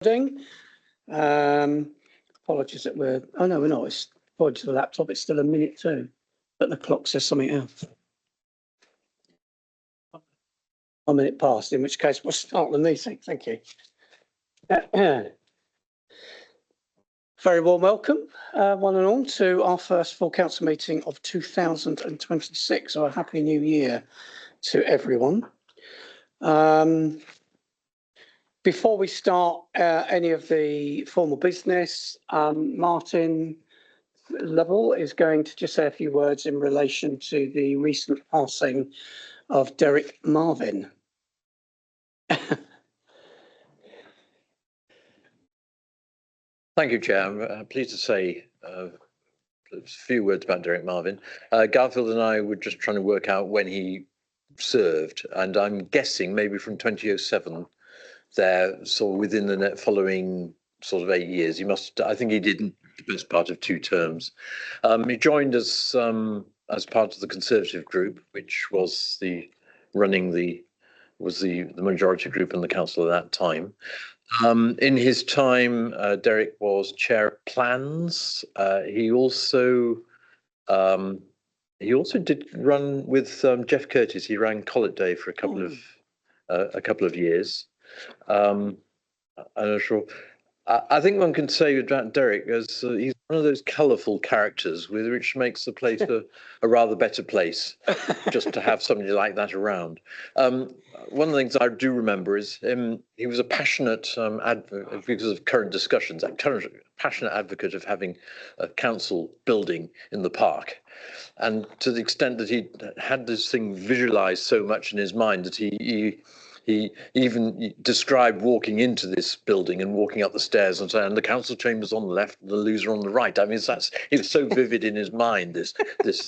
Apologies that we're, oh no, we're not. It's apologies to the laptop. It's still a minute too, but the clock says something else. 1 minute past, in which case we'll start the meeting. Thank you. Very warm welcome, one and all, to our first full council meeting of 2026. So a happy new year to everyone. Before we start any of the formal business, Martin Lovell is going to just say a few words in relation to the recent passing of Derek Marvin. Thank you, Chair. I'm pleased to say a few words about Derek Marvin. Garfield and I were just trying to work out when he served, and I'm guessing maybe from 2007 there, sort of within the following sort of 8 years. He must, I think he did the best part of 2 terms. He joined us as part of the Conservative group, which was the majority group in the council at that time. In his time, Derek was chair of plans. He also did run with Jeff Curtis. He ran Collet Day for a couple of years. I'm not sure. I think one can say about Derek as he's one of those colourful characters which makes the place a rather better place, just to have somebody like that around. One of the things I do remember is he was a passionate advocate, because of current discussions, passionate advocate of having a council building in the park. And to the extent that he had this thing visualised so much in his mind that he even described walking into this building and walking up the stairs and saying, the council chamber's on the left, the loos are on the right. I mean, it was so vivid in his mind, this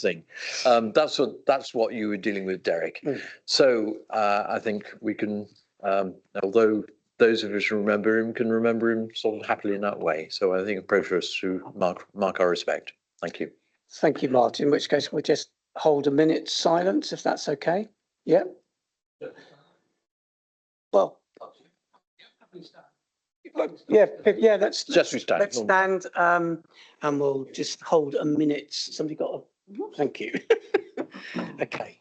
thing. That's what you were dealing with, Derek. So I think we can, although those of us who remember him can remember him sort of happily in that way. So I think it's appropriate for us to mark our respect. Thank you. Thank you, Martin. In which case we'll just hold a minute's silence, if that's okay. Yeah. Well, yeah, let's stand and we'll just hold a minute. Somebody got a, thank you. Okay.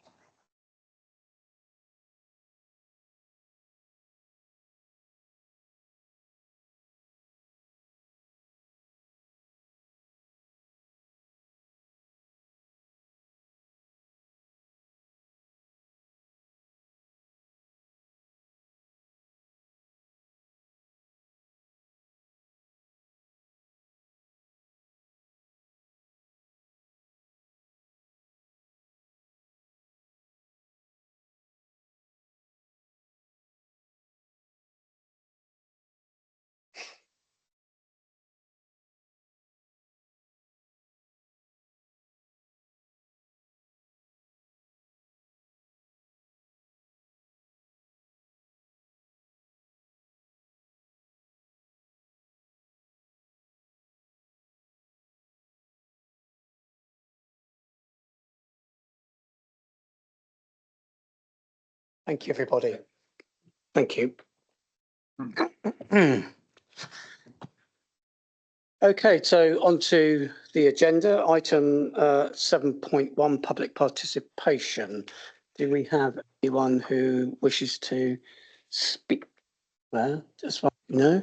Thank you, everybody. Thank you. Okay, so on to the agenda, item 7.1, public participation. Do we have anyone who wishes to speak there? Just no?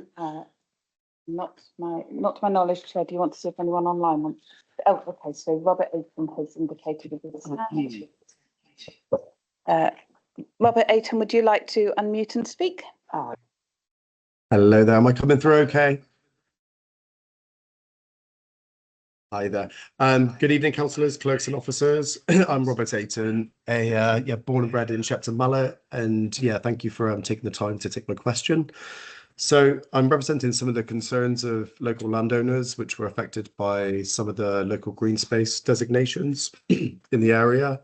Not to my knowledge, Chair. Do you want to see if anyone online wants? Oh, okay. So Robert Aiton has indicated with his hand. Robert Aiton, would you like to unmute and speak? Hello there. Am I coming through okay? Hi there. Good evening, councillors, clerks and officers. I'm Robert Aiton, born and bred in Shepton Mallet, and thank you for taking the time to take my question. So I'm representing some of the concerns of local landowners which were affected by some of the local green space designations in the area.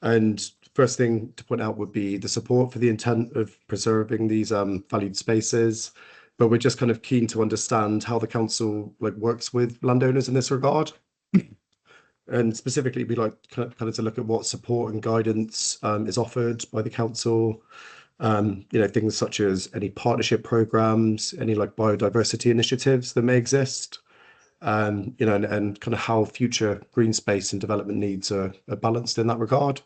And first thing to point out would be the support for the intent of preserving these valued spaces, but we're just kind of keen to understand how the council works with landowners in this regard. And specifically, we'd like kind of to look at what support and guidance is offered by the council Things such as any partnership programs, any like biodiversity initiatives that may exist, and kind of how future green space and development needs are balanced in that regard.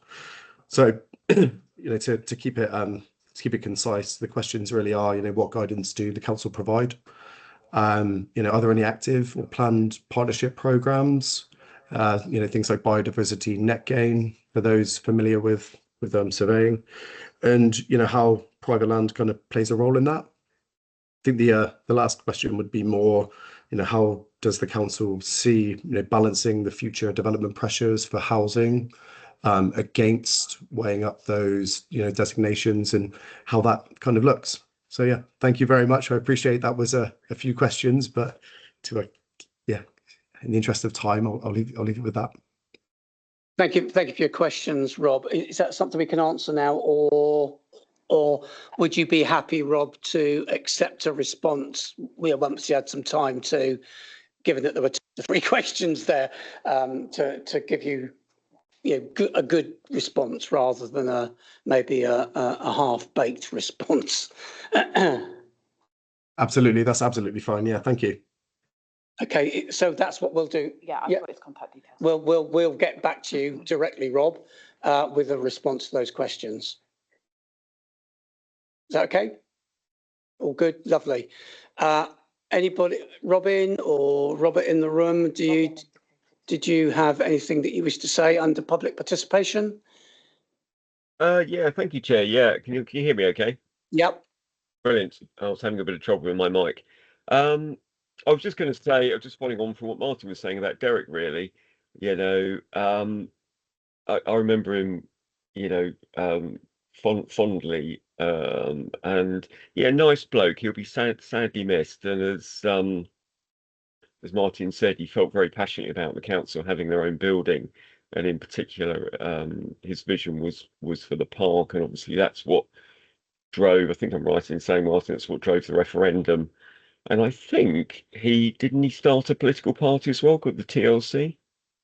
So, to keep it concise, the questions really are, what guidance do the council provide? Are there any active or planned partnership programs? Things like biodiversity net gain for those familiar with surveying, and how private land kind of plays a role in that. I think the last question would be more, how does the council see balancing the future development pressures for housing against weighing up those designations, and how that kind of looks. So yeah, thank you very much. I appreciate that was a few questions, but in the interest of time, I'll leave it with that. Thank you for your questions, Rob. Is that something we can answer now, or would you be happy, Rob, to accept a response once you had some time to, given that there were 2 to 3 questions there, to give you a good response rather than maybe a half-baked response? Absolutely, that's absolutely fine. Yeah, thank you. Okay, so that's what we'll do. Yeah, I've got his contact details. We'll get back to you directly, Rob, with a response to those questions. Is that okay? All good, lovely. Anybody, Robin or Robert in the room, did you have anything that you wish to say under public participation? Yeah, thank you, Chair. Yeah, can you hear me okay? Yep. Brilliant. I was having a bit of trouble with my mic. I was just going to say, just following on from what Martin was saying about Derek, really, I remember him, fondly, and yeah, nice bloke. He'll be sadly missed. And as Martin said, he felt very passionately about the council having their own building, and in particular, his vision was for the park, and obviously that's what drove. I think I'm right in saying, Martin, that's what drove the referendum. And I think didn't he start a political party as well called the TLC?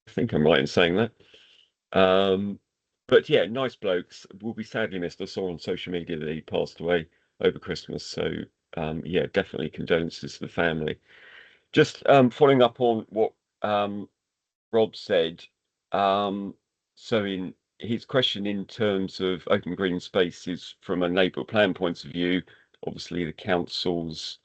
I think I'm right in saying that. But yeah, nice blokes. Will be sadly missed. I saw on social media that he passed away over Christmas. So yeah, definitely condolences to the family. Just following up on what Rob said. So in his question in terms of open green spaces from a neighbourhood plan point of view, obviously the council's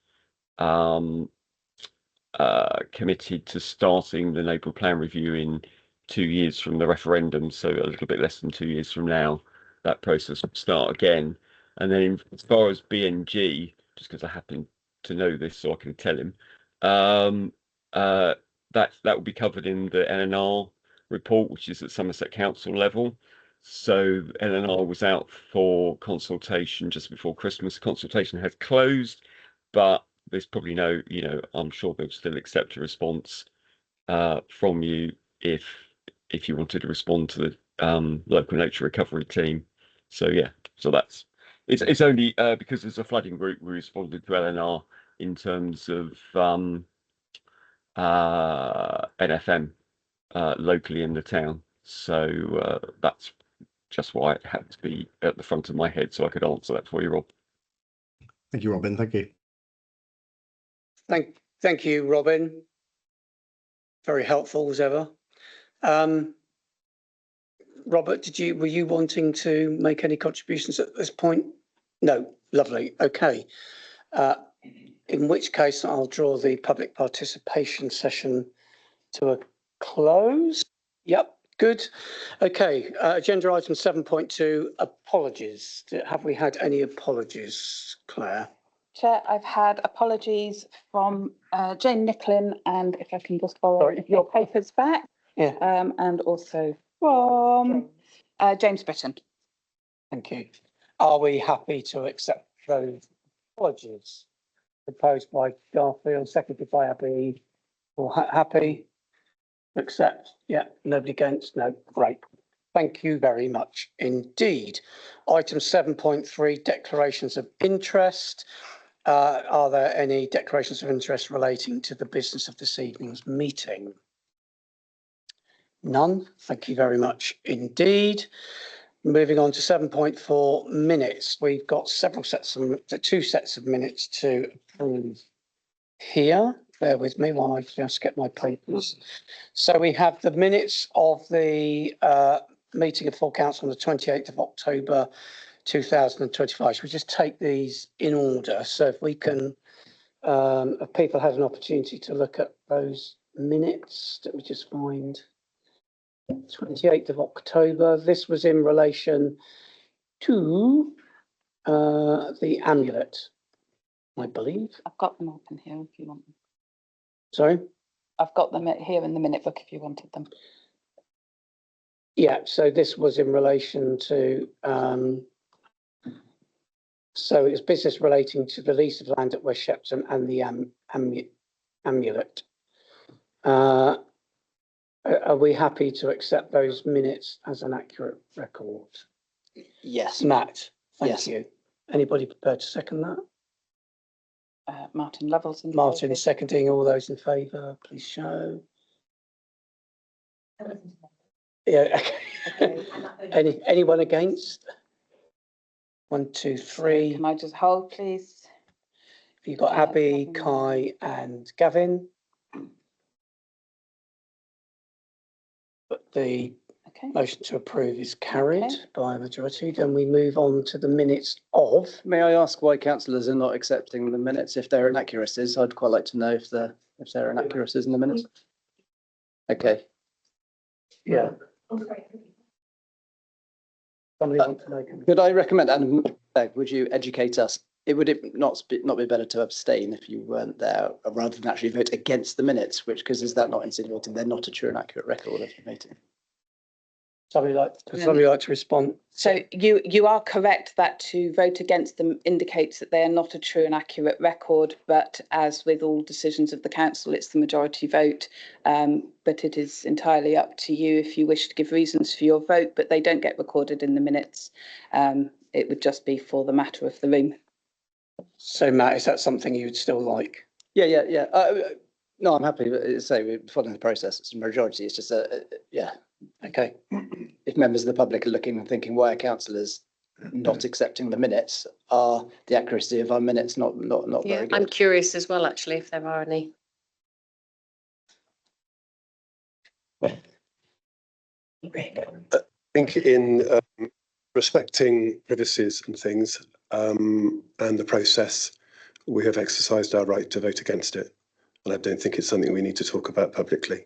committed to starting the neighbourhood plan review in 2 years from the referendum, so a little bit less than 2 years from now, that process will start again. And then as far as BNG, just because I happen to know this so I can tell him, that will be covered in the LNR report, which is at Somerset Council level. So LNR was out for consultation just before Christmas. Consultation has closed, but there's probably no, I'm sure they'll still accept a response from you if you wanted to respond to the local nature recovery team. So yeah, so it's only because there's a flooding group we responded to LNR in terms of NFM locally in the town. So that's just why it had to be at the front of my head so I could answer that for you, Rob. Thank you, Robin. Thank you. Thank you, Robin. Very helpful as ever. Robert, were you wanting to make any contributions at this point? No, lovely. Okay. In which case I'll draw the public participation session to a close. Yep, good. Okay, agenda item 7.2, apologies. Have we had any apologies, Claire? Chair, I've had apologies from Jane Nicklin, and if I can just borrow your papers back. Yeah. And also from James Britton. Thank you. Are we happy to accept those apologies proposed by Garfield, seconded by Abby? Or happy? Accept? Yeah. Nobody against? No. Great. Thank you very much indeed. Item 7.3, declarations of interest. Are there any declarations of interest relating to the business of this evening's meeting? None. Thank you very much indeed. Moving on to 7.4 minutes, we've got two sets of minutes to approve here. Bear with me while I just get my papers. So we have the minutes of the meeting of full council on the 28th of October 2025. Should we just take these in order? So if we can, if people had an opportunity to look at those minutes, let me just find 28th of October. This was in relation to the amulet, I believe. I've got them open here if you want them. Sorry? I've got them here in the minute book if you wanted them. Yeah, so this was in relation to, so it was business relating to the lease of land at West Shepton and the amulet. Are we happy to accept those minutes as an accurate record? Yes. Matt, thank Yes. you. Anybody prepared to second that? Martin Lovell's in Martin favour. is seconding. All those in favour, please show. Yeah. Okay. Anyone against? 1, 2, 3. Can I just hold, please? You've got Abby, Kai, and Gavin. But the Okay. motion to approve is carried Okay. by a majority. Then we move on to the minutes of. May I ask why councillors are not accepting the minutes if there are inaccuracies? I'd quite like to know if there are inaccuracies in the minutes. Okay. Yeah. Somebody want to know? Could I recommend, and would you educate us? Would it not be better to abstain if you weren't there rather than actually vote against the minutes? Because is that not insinuating they're not a true and accurate record of the meeting? Somebody like to respond? So you are correct that to vote against them indicates that they are not a true and accurate record, but as with all decisions of the council, it's the majority vote. But it is entirely up to you if you wish to give reasons for your vote, but they don't get recorded in the minutes. It would just be for the matter of the room. So Matt, is that something you would still like? Yeah. No, I'm happy. But say we're following the process. It's a majority. It's just yeah. Okay. If members of the public are looking and thinking why are councillors not accepting the minutes, are the accuracy of our minutes not very good? I'm curious as well, actually, if there are any. I think in respecting privacies and things and the process, we have exercised our right to vote against it. And I don't think it's something we need to talk about publicly.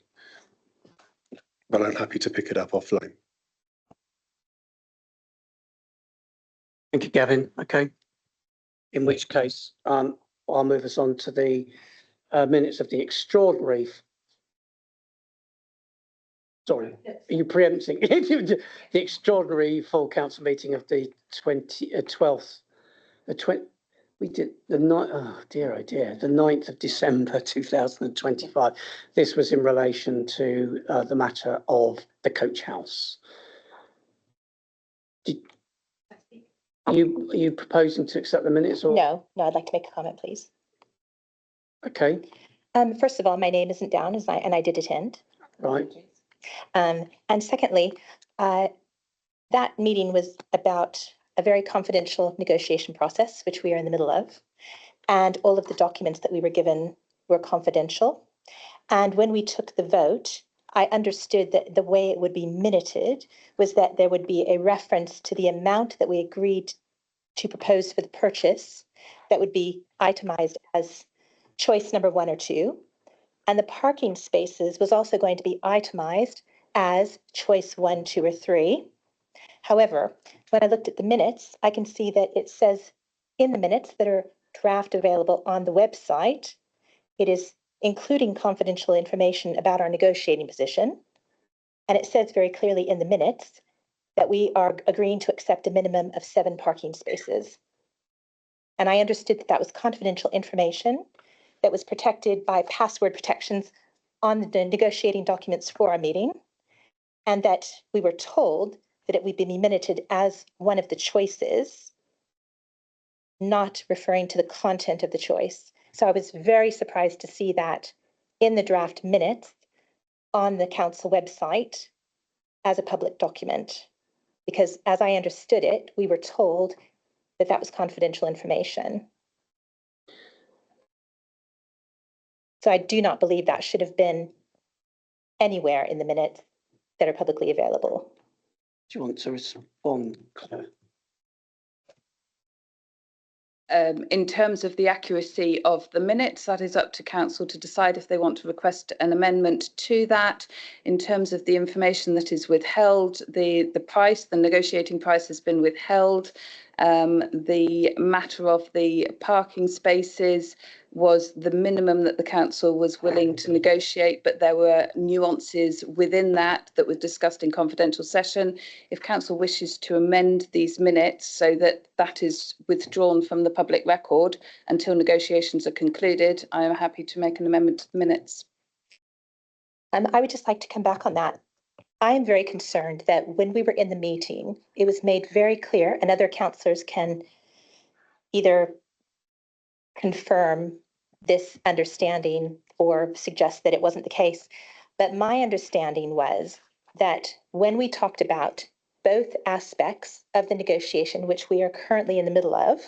But I'm happy to pick it up offline. Thank you, Gavin. Okay. In which case, I'll move us on to the minutes of the extraordinary. Sorry, are you preempting the extraordinary full council meeting of the 12th? We did the 9th of December 2025. This was in relation to the matter of the coach house. Are you proposing to accept the minutes? Or? No, I'd like to make a comment, please. Okay. First of all, my name isn't down and I did attend. Right. And secondly, that meeting was about a very confidential negotiation process, which we are in the middle of. And all of the documents that we were given were confidential. And when we took the vote, I understood that the way it would be minuted was that there would be a reference to the amount that we agreed to propose for the purchase that would be itemized as choice number 1 or 2. And the parking spaces was also going to be itemized as choice 1, 2, or 3. However, when I looked at the minutes, I can see that it says in the minutes that are draft available on the website, it is including confidential information about our negotiating position. And it says very clearly in the minutes that we are agreeing to accept a minimum of 7 parking spaces. And I understood that that was confidential information that was protected by password protections on the negotiating documents for our meeting, and that we were told that it would be minuted as one of the choices, not referring to the content of the choice. So I was very surprised to see that in the draft minutes on the council website as a public document. Because as I understood it, we were told that that was confidential information. So I do not believe that should have been anywhere in the minutes that are publicly available. Do you want to respond, Claire? In terms of the accuracy of the minutes, that is up to council to decide if they want to request an amendment to that. In terms of the information that is withheld, the negotiating price has been withheld. The matter of the parking spaces was the minimum that the council was willing to negotiate, but there were nuances within that were discussed in confidential session. If council wishes to amend these minutes so that that is withdrawn from the public record until negotiations are concluded, I am happy to make an amendment to the minutes. I would just like to come back on that. I am very concerned that when we were in the meeting, it was made very clear, and other councillors can either confirm this understanding or suggest that it wasn't the case. But my understanding was that when we talked about both aspects of the negotiation, which we are currently in the middle of,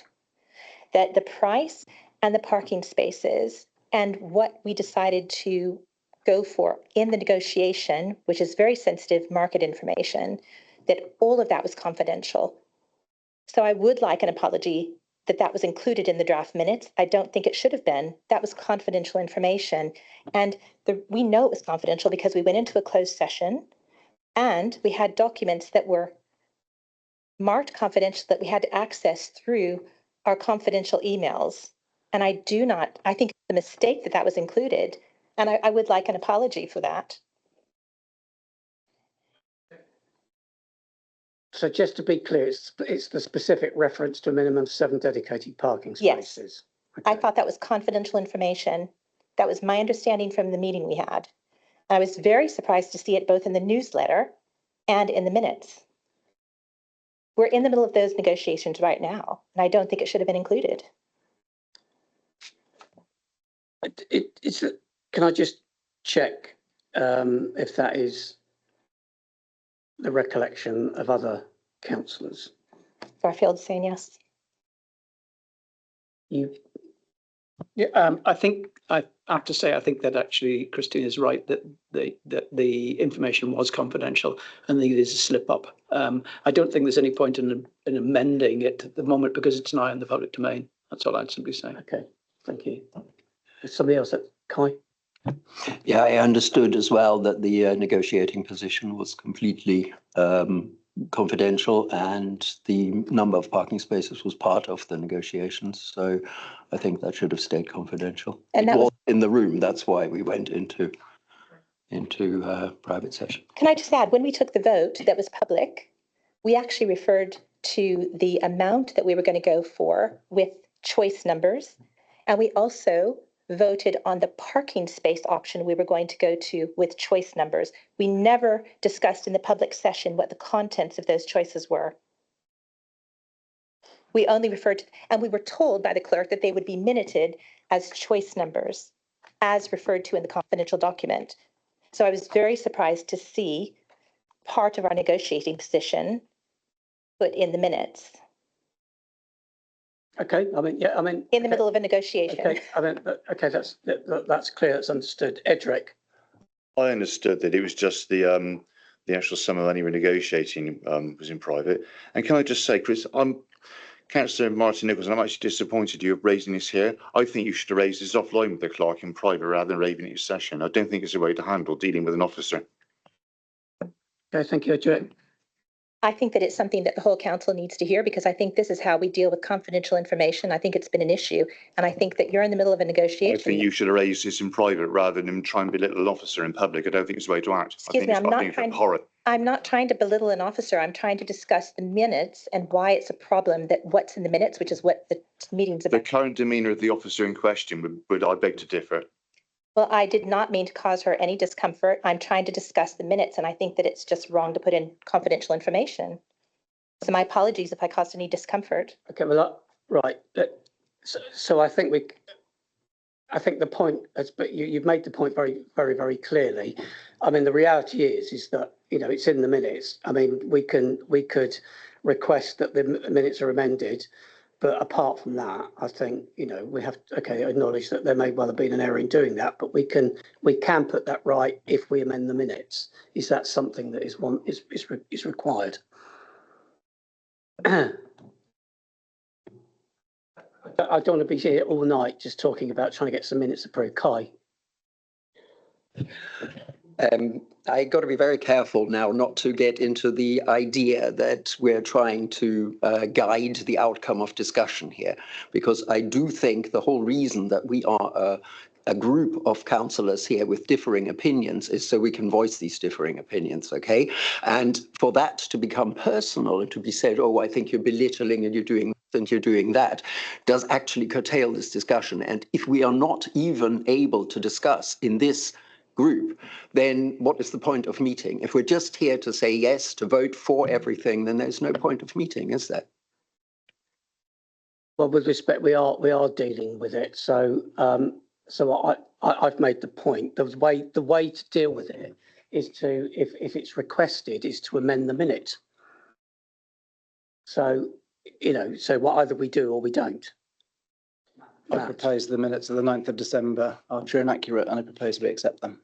that the price and the parking spaces and what we decided to go for in the negotiation, which is very sensitive market information, that all of that was confidential. So I would like an apology that that was included in the draft minutes. I don't think it should have been. That was confidential information. And we know it was confidential because we went into a closed session and we had documents that were marked confidential that we had to access through our confidential emails. And I think it's a mistake that that was included. And I would like an apology for that. So just to be clear, it's the specific reference to a minimum of 7 dedicated parking Yes. spaces. I Okay. thought that was confidential information. That was my understanding from the meeting we had. I was very surprised to see it both in the newsletter and in the minutes. We're in the middle of those negotiations right now, and I don't think it should have been included. Can I just check if that is the recollection of other councillors? Garfield saying yes. Yeah, I think I have to say, I think that actually Christine is right that the information was confidential and it is a slip up. I don't think there's any point in amending it at the moment because it's now in the public domain. That's all I'd simply say. okay, thank you. Somebody else, Kai? Yeah, I understood as well that the negotiating position was completely confidential and the number of parking spaces was part of the negotiations. So I think that should have stayed confidential. And it that was in the room. That's why we went into private session. Can I just add, when we took the vote that was public, we actually referred to the amount that we were going to go for with choice numbers. And we also voted on the parking space option we were going to go to with choice numbers. We never discussed in the public session what the contents of those choices were. We only referred to, and we were told by the clerk that they would be minuted as choice numbers, as referred to in the confidential document. So I was very surprised to see part of our negotiating position put in the minutes Okay, in the middle of a negotiation. Okay, okay, that's clear, that's understood. Edric? I understood that it was just the actual sum of money we're negotiating was in private. And can I just say, Chris, I'm Councillor Martin Nichols, and I'm actually disappointed you raising this here. I think you should have raised this offline with the clerk in private rather than raising it in session. I don't think it's a way to handle dealing with an officer. Okay, thank you, Edric. I think that it's something that the whole council needs to hear because I think this is how we deal with confidential information. I think it's been an issue. And I think that you're in the middle of a negotiation. I think you should have raised this in private rather than try and belittle an officer in public. I don't think it's the way to act. Excuse me, I'm not trying to belittle an officer. I'm trying to discuss the minutes and why it's a problem that what's in the minutes, which is what the meeting's The about. current demeanour of the officer in question would I beg to differ. Well, I did not mean to cause her any discomfort. I'm trying to discuss the minutes, and I think that it's just wrong to put in confidential information. So my apologies if I caused any discomfort. Okay, well, right. So I think I think the point, but you've made the point very clearly. I mean, the reality is that, you know, it's in the minutes. I mean, we could request that the minutes are amended, but apart from that, I think, you know, we have to, okay, acknowledge that there may well have been an error in doing that, but we can put that right if we amend the minutes. Is that something that is required? I don't want to be here all night just talking about trying to get some minutes approved. Kai. I got to be very careful now not to get into the idea that we're trying to guide the outcome of discussion here, because I do think the whole reason that we are a group of councillors here with differing opinions is so we can voice these differing opinions, okay? And for that to become personal and to be said, oh, I think you're belittling and you're doing this and you're doing that, does actually curtail this discussion. And if we are not even able to discuss in this group, then what is the point of meeting? If we're just here to say yes, to vote for everything, then there's no point of meeting, is there? Well, with respect, we are dealing with it. So I've made the point. The way to deal with it is to, if it's requested, is to amend the minute. So, you know, so what either we do or we don't. I propose the minutes of the 9th of December are true and accurate, and I propose we accept them.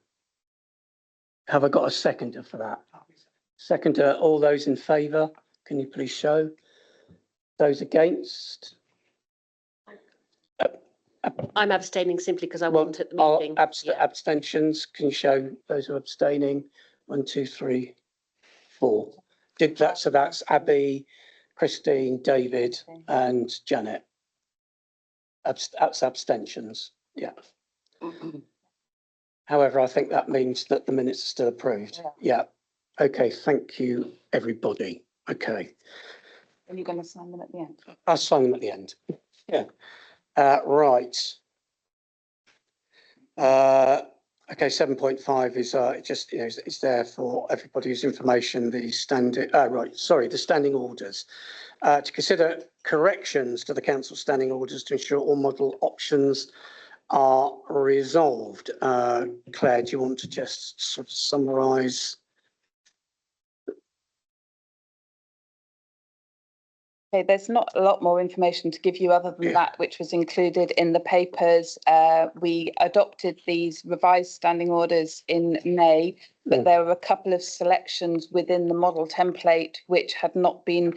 Have I got a seconder for that? Seconder, all those in favour, can you please show? Those against? I'm abstaining simply because I wasn't at the meeting. Abstentions, can you show those who are abstaining? 1, 2, 3, 4. Did that, so that's Abby, Christine, David and Janet. That's abstentions, yeah. However, I think that means that the minutes are still approved. Yeah. Okay, thank you, everybody. Okay. Are you going to sign them at the end? I'll sign them at the end. Yeah. Right. Okay, 7.5 is just, you know, it's there for everybody's information. The standing, the standing orders. To consider corrections to the council standing orders to ensure all model options are resolved. Claire, do you want to just sort of summarise? Okay, there's not a lot more information to give you other than that which was included in the papers. We adopted these revised standing orders in May, but there were a couple of selections within the model template which had not been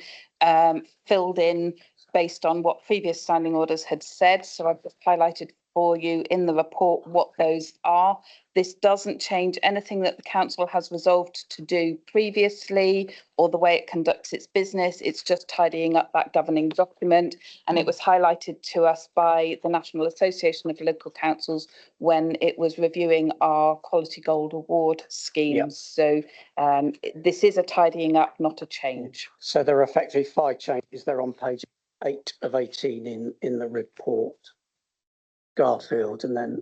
filled in based on what previous standing orders had said. So I've just highlighted for you in the report what those are. This doesn't change anything that the council has resolved to do previously or the way it conducts its business. It's just tidying up that governing document, and it was highlighted to us by the National Association of Local Councils when it was reviewing our Quality Gold Award schemes. Yep. So this is a tidying up, not a change. So there are effectively 5 changes. They're on page 8 of 18 in the report. Garfield, and then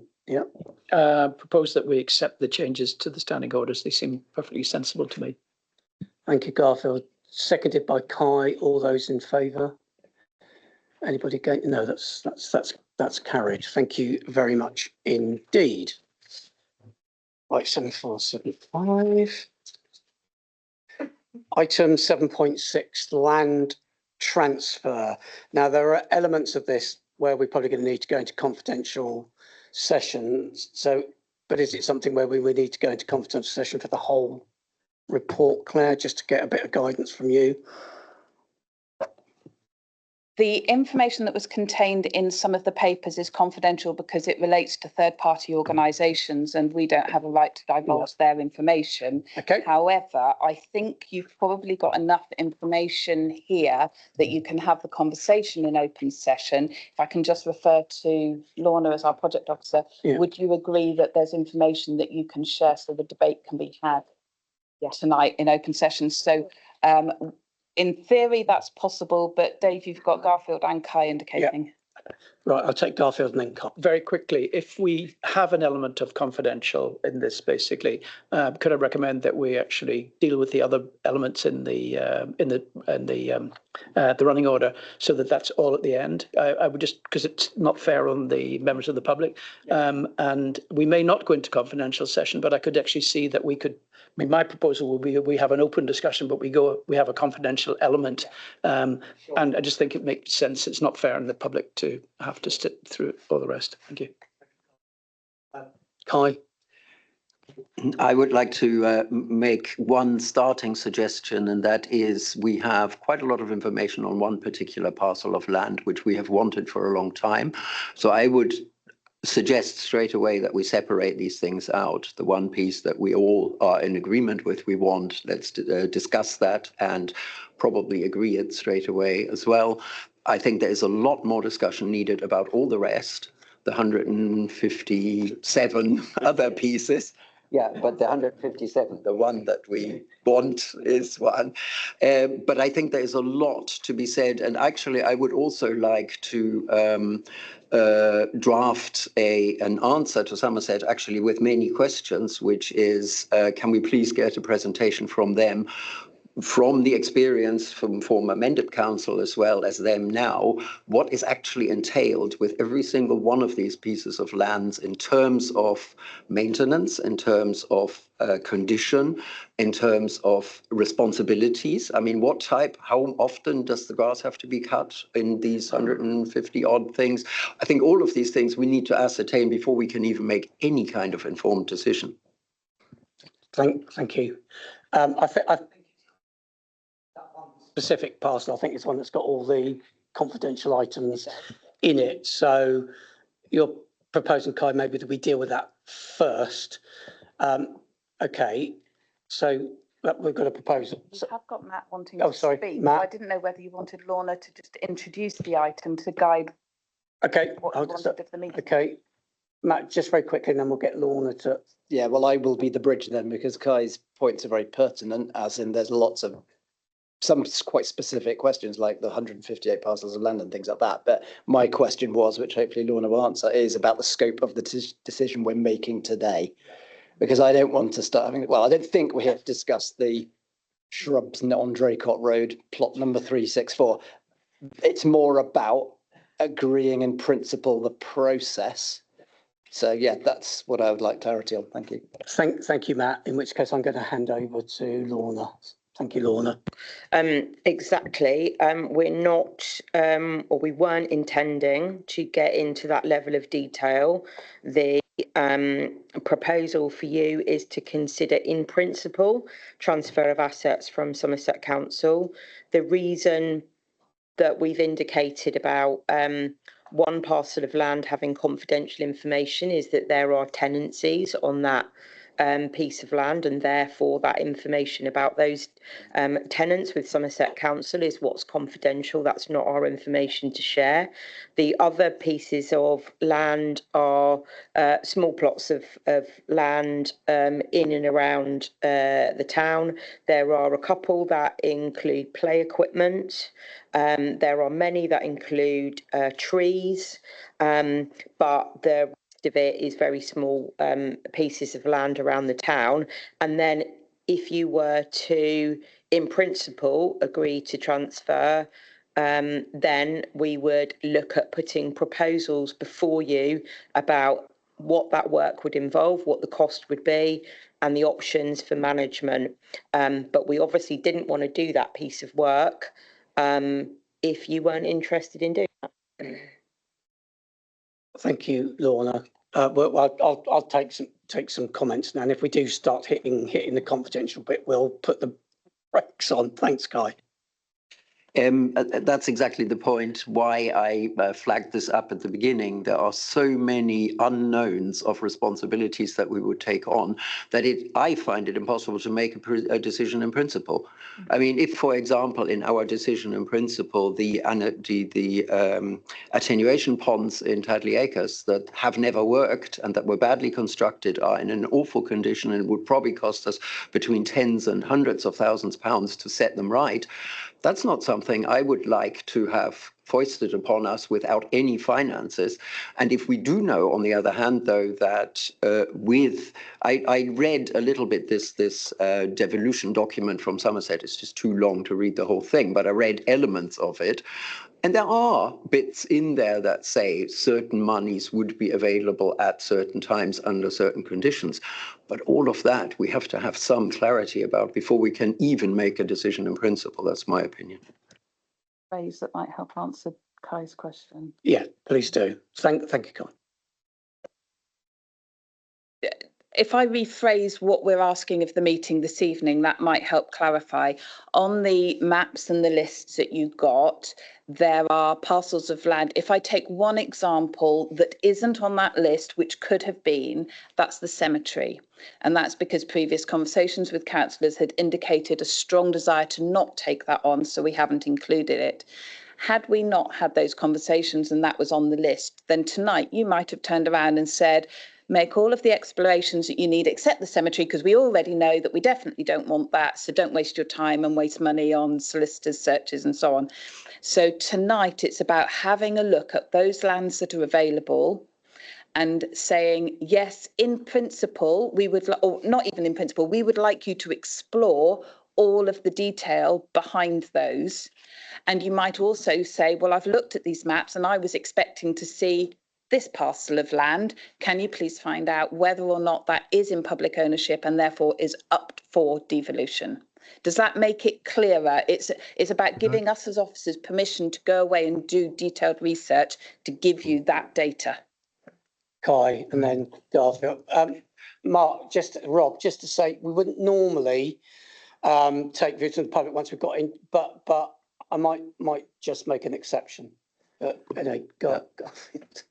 propose that we accept the changes to the standing orders. They seem perfectly sensible to me. Thank you, Garfield. Seconded by Kai. All those in favour? Anybody against? No, that's carried. Thank you very much indeed. Right, 7475. Item 7.6, land transfer. Now there are elements of this where we're probably going to need to go into confidential sessions. So, but is it something where we would need to go into confidential session for the whole report, Claire, just to get a bit of guidance from you? The information that was contained in some of the papers is confidential because it relates to third-party organisations and we don't have a right to divulge their information. Okay. However, I think you've probably got enough information here that you can have the conversation in open session. If I can just refer to Lorna as our project officer, would you agree that there's information that you can share so the debate can be had tonight in open session? So in theory, that's possible, but Dave, you've got Garfield and Kai indicating. Right, I'll take Garfield and then Carl. Very quickly, if we have an element of confidential in this, basically, could I recommend that we actually deal with the other elements in the running order, so that that's all at the end? I would just, because it's not fair on the members of the public, and we may not go into confidential session, but I could actually see that we could. I mean, my proposal will be we have an open discussion, but we have a confidential element, and I just think it makes sense. It's not fair on the public to have to sit through all the rest. Thank you. Kai? I would like to make one starting suggestion, and that is we have quite a lot of information on one particular parcel of land, which we have wanted for a long time. So I would suggest straight away that we separate these things out. The one piece that we all are in agreement with, we want, let's discuss that and probably agree it straight away as well. I think there is a lot more discussion needed about all the rest, the 157 other pieces. Yeah, but the 157, the one that we want is one. But I think there is a lot to be said. And actually, I would also like to draft an answer to Somerset, actually with many questions, which is, can we please get a presentation from them, from the experience from former Mendip Council as well as them now, what is actually entailed with every single one of these pieces of lands in terms of maintenance, in terms of condition, in terms of responsibilities. I mean, how often does the grass have to be cut in these 150 odd things? I think all of these things we need to ascertain before we can even make any kind of informed decision. Thank you. I think specific parcel, I think it's one that's got all the confidential items in it. So you're proposing, Kai, maybe that we deal with that first. Okay, so we've got a proposal. We have got Matt wanting to speak. Matt. I didn't know whether you wanted Lorna to just introduce the item to guide Okay, what you wanted of the meeting. Okay, Matt, just very quickly, and then we'll get Lorna to. Yeah, well, I will be the bridge then, because Kai's points are very pertinent, as in there's lots of some quite specific questions like the 158 parcels of land and things like that. But my question was, which hopefully Lorna will answer, is about the scope of the decision we're making today. Because I don't want to start having, well, I don't think we have to discuss the shrubs on Draycott Road, plot number 364. It's more about agreeing in principle the process. So yeah, that's what I would like clarity on. Thank you. Thank you, Matt. In which case I'm going to hand over to Lorna. Thank you, Lorna. Exactly. We're not, or we weren't intending to get into that level of detail. The proposal for you is to consider in principle transfer of assets from Somerset Council. The reason that we've indicated about one parcel of land having confidential information is that there are tenancies on that piece of land, and therefore that information about those tenants with Somerset Council is what's confidential. That's not our information to share. The other pieces of land are small plots of land in and around the town. There are a couple that include play equipment. There are many that include trees, but the of it is very small pieces of land around the town. And then if you were to, in principle, agree to transfer, then we would look at putting proposals before you about what that work would involve, what the cost would be, and the options for management. But we obviously didn't want to do that piece of work if you weren't interested in doing that. Thank you, Lorna. Well, I'll take some comments now, and if we do start hitting the confidential bit, we'll put the brakes on. Thanks, Kai. That's exactly the point why I flagged this up at the beginning. There are so many unknowns of responsibilities that we would take on that I find it impossible to make a decision in principle. I mean, if, for example, in our decision in principle, the attenuation ponds in Tadley Acres that have never worked and that were badly constructed are in an awful condition and would probably cost us between tens and hundreds of thousands of pounds to set them right, That's not something I would like to have foisted upon us without any finances. And if we do know, on the other hand, though, that I read a little bit this devolution document from Somerset. It's just too long to read the whole thing, but I read elements of it. And there are bits in there that say certain monies would be available at certain times under certain conditions. But all of that we have to have some clarity about before we can even make a decision in principle. That's my opinion. Phrase that might help answer Kai's question. Yeah, please do. Thank you, Kai. If I rephrase what we're asking of the meeting this evening, that might help clarify. On the maps and the lists that you got, there are parcels of land. If I take one example that isn't on that list, which could have been, that's the cemetery. And that's because previous conversations with councillors had indicated a strong desire to not take that on, so we haven't included it. Had we not had those conversations and that was on the list, then tonight you might have turned around and said, make all of the explorations that you need except the cemetery, because we already know that we definitely don't want that, so don't waste your time and waste money on solicitors' searches and so on. So tonight it's about having a look at those lands that are available and saying, yes, in principle, we would, or not even in principle, we would like you to explore all of the detail behind those. And you might also say, well, I've looked at these maps and I was expecting to see this parcel of land. Can you please find out whether or not that is in public ownership and therefore is up for devolution? Does that make it clearer? It's about giving us as officers permission to go away and do detailed research to give you that data. Kai, and then Garfield. Mark, Rob, just to say, we wouldn't normally take views from the public once we've got in, but I might just make an exception. Garfield.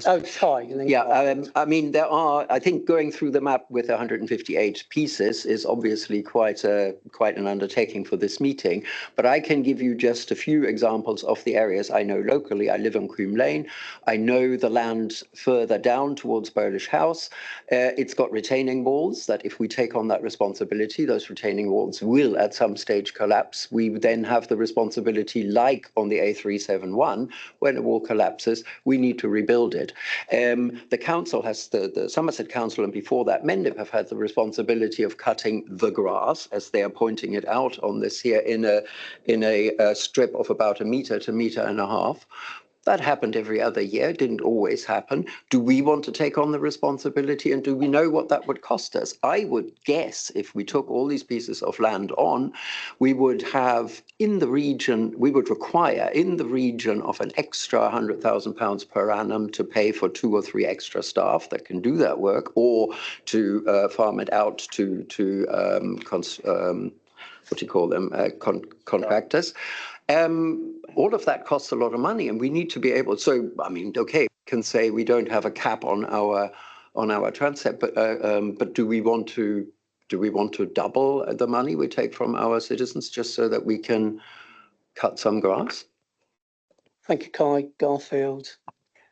Oh, Kai. Yeah, I mean, there are, I think going through the map with 158 pieces is obviously quite an undertaking for this meeting, but I can give you just a few examples of the areas I know locally. I live on Croom Lane. I know the land further down towards Bowlish House. It's got retaining walls that if we take on that responsibility, those retaining walls will at some stage collapse. We then have the responsibility, like on the A371, when a wall collapses, we need to rebuild it. The council has, the Somerset Council and before that Mendip have had the responsibility of cutting the grass, as they are pointing it out on this here, in a strip of about 1 metre to 1.5 metres. That happened every other year, didn't always happen. Do we want to take on the responsibility and do we know what that would cost us? I would guess if we took all these pieces of land on, we would have in the region, we would require in the region of an extra £100,000 per annum to pay for 2 or 3 extra staff that can do that work, or to farm it out to what do you call them, contractors. All of that costs a lot of money, and we need to be able. So, I mean, okay, we can say we don't have a cap on our transit, but do we want to double the money we take from our citizens just so that we can cut some grass? Thank you, Kai. Garfield.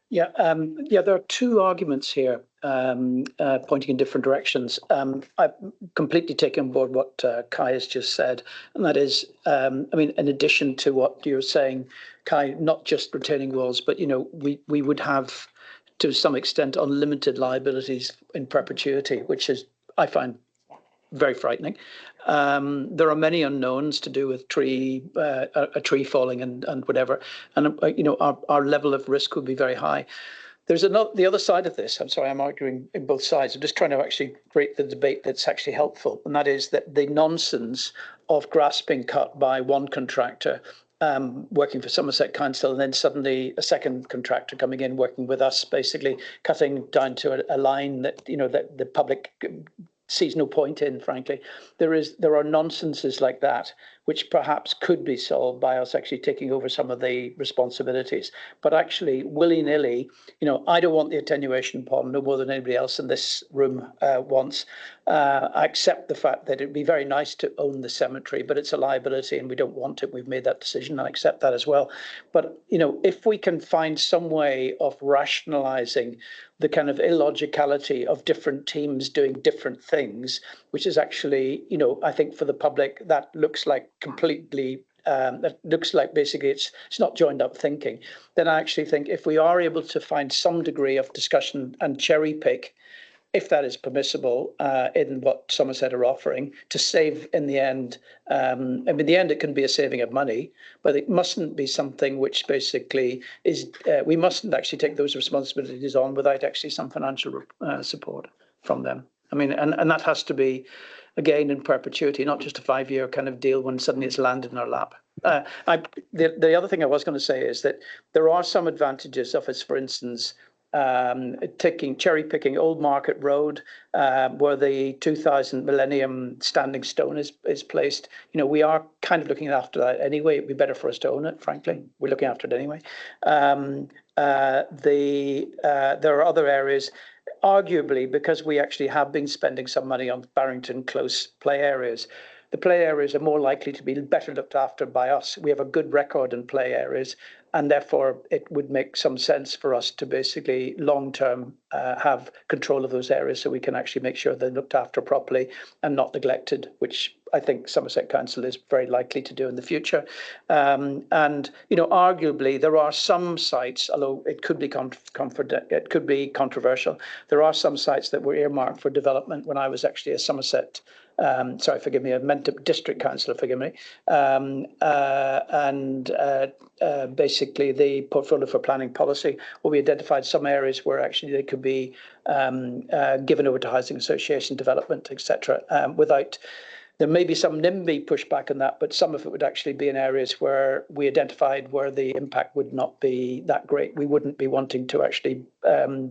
Yeah, there are 2 arguments here pointing in different directions. I've completely taken on board what Kai has just said, and that is, I mean, in addition to what you're saying, Kai, not just retaining walls, but, you know, we would have, to some extent, unlimited liabilities in perpetuity, which is, I find, very frightening. There are many unknowns to do with a tree falling and whatever, and you know, our level of risk would be very high. There's the other side of this. I'm sorry, I'm arguing in both sides. I'm just trying to actually create the debate that's actually helpful, and that is that the nonsense of grass being cut by one contractor working for Somerset Council, and then suddenly a second contractor coming in working with us, basically cutting down to a line that, you know, that the public sees no point in, frankly. There are nonsenses like that which perhaps could be solved by us actually taking over some of the responsibilities. But actually, willy-nilly, you know, I don't want the attenuation pond no more than anybody else in this room wants. I accept the fact that it'd be very nice to own the cemetery, but it's a liability and we don't want it. We've made that decision. I accept that as well. But, you know, if we can find some way of rationalizing the kind of illogicality of different teams doing different things, which is actually, you know, I think for the public, that looks like completely that looks like basically it's not joined up thinking, then I actually think if we are able to find some degree of discussion and cherry pick, if that is permissible in what Somerset are offering, to save in the end. In the end, it can be a saving of money, but it mustn't be something which basically is, we mustn't actually take those responsibilities on without actually some financial support from them. I mean, and that has to be, again, in perpetuity, not just a 5-year kind of deal when suddenly it's landed in our lap. The other thing I was going to say is that there are some advantages of us, for instance, cherry picking Old Market Road, where the 2000 Millennium Standing Stone is placed. You know, we are kind of looking after that anyway. It'd be better for us to own it, frankly. We're looking after it anyway. There are other areas, arguably, because we actually have been spending some money on Barrington Close play areas. The play areas are more likely to be better looked after by us. We have a good record in play areas, and therefore it would make some sense for us to basically long-term have control of those areas so we can actually make sure they're looked after properly and not neglected, which I think Somerset Council is very likely to do in the future. And, you know, arguably there are some sites, although it could be controversial, there are some sites that were earmarked for development when I was actually a Somerset sorry, forgive me, I meant a district councillor, forgive me. Basically the portfolio for planning policy, where we identified some areas where actually they could be given over to housing association development, etc. Without, there may be some NIMBY pushback on that, but some of it would actually be in areas where we identified where the impact would not be that great. We wouldn't be wanting to actually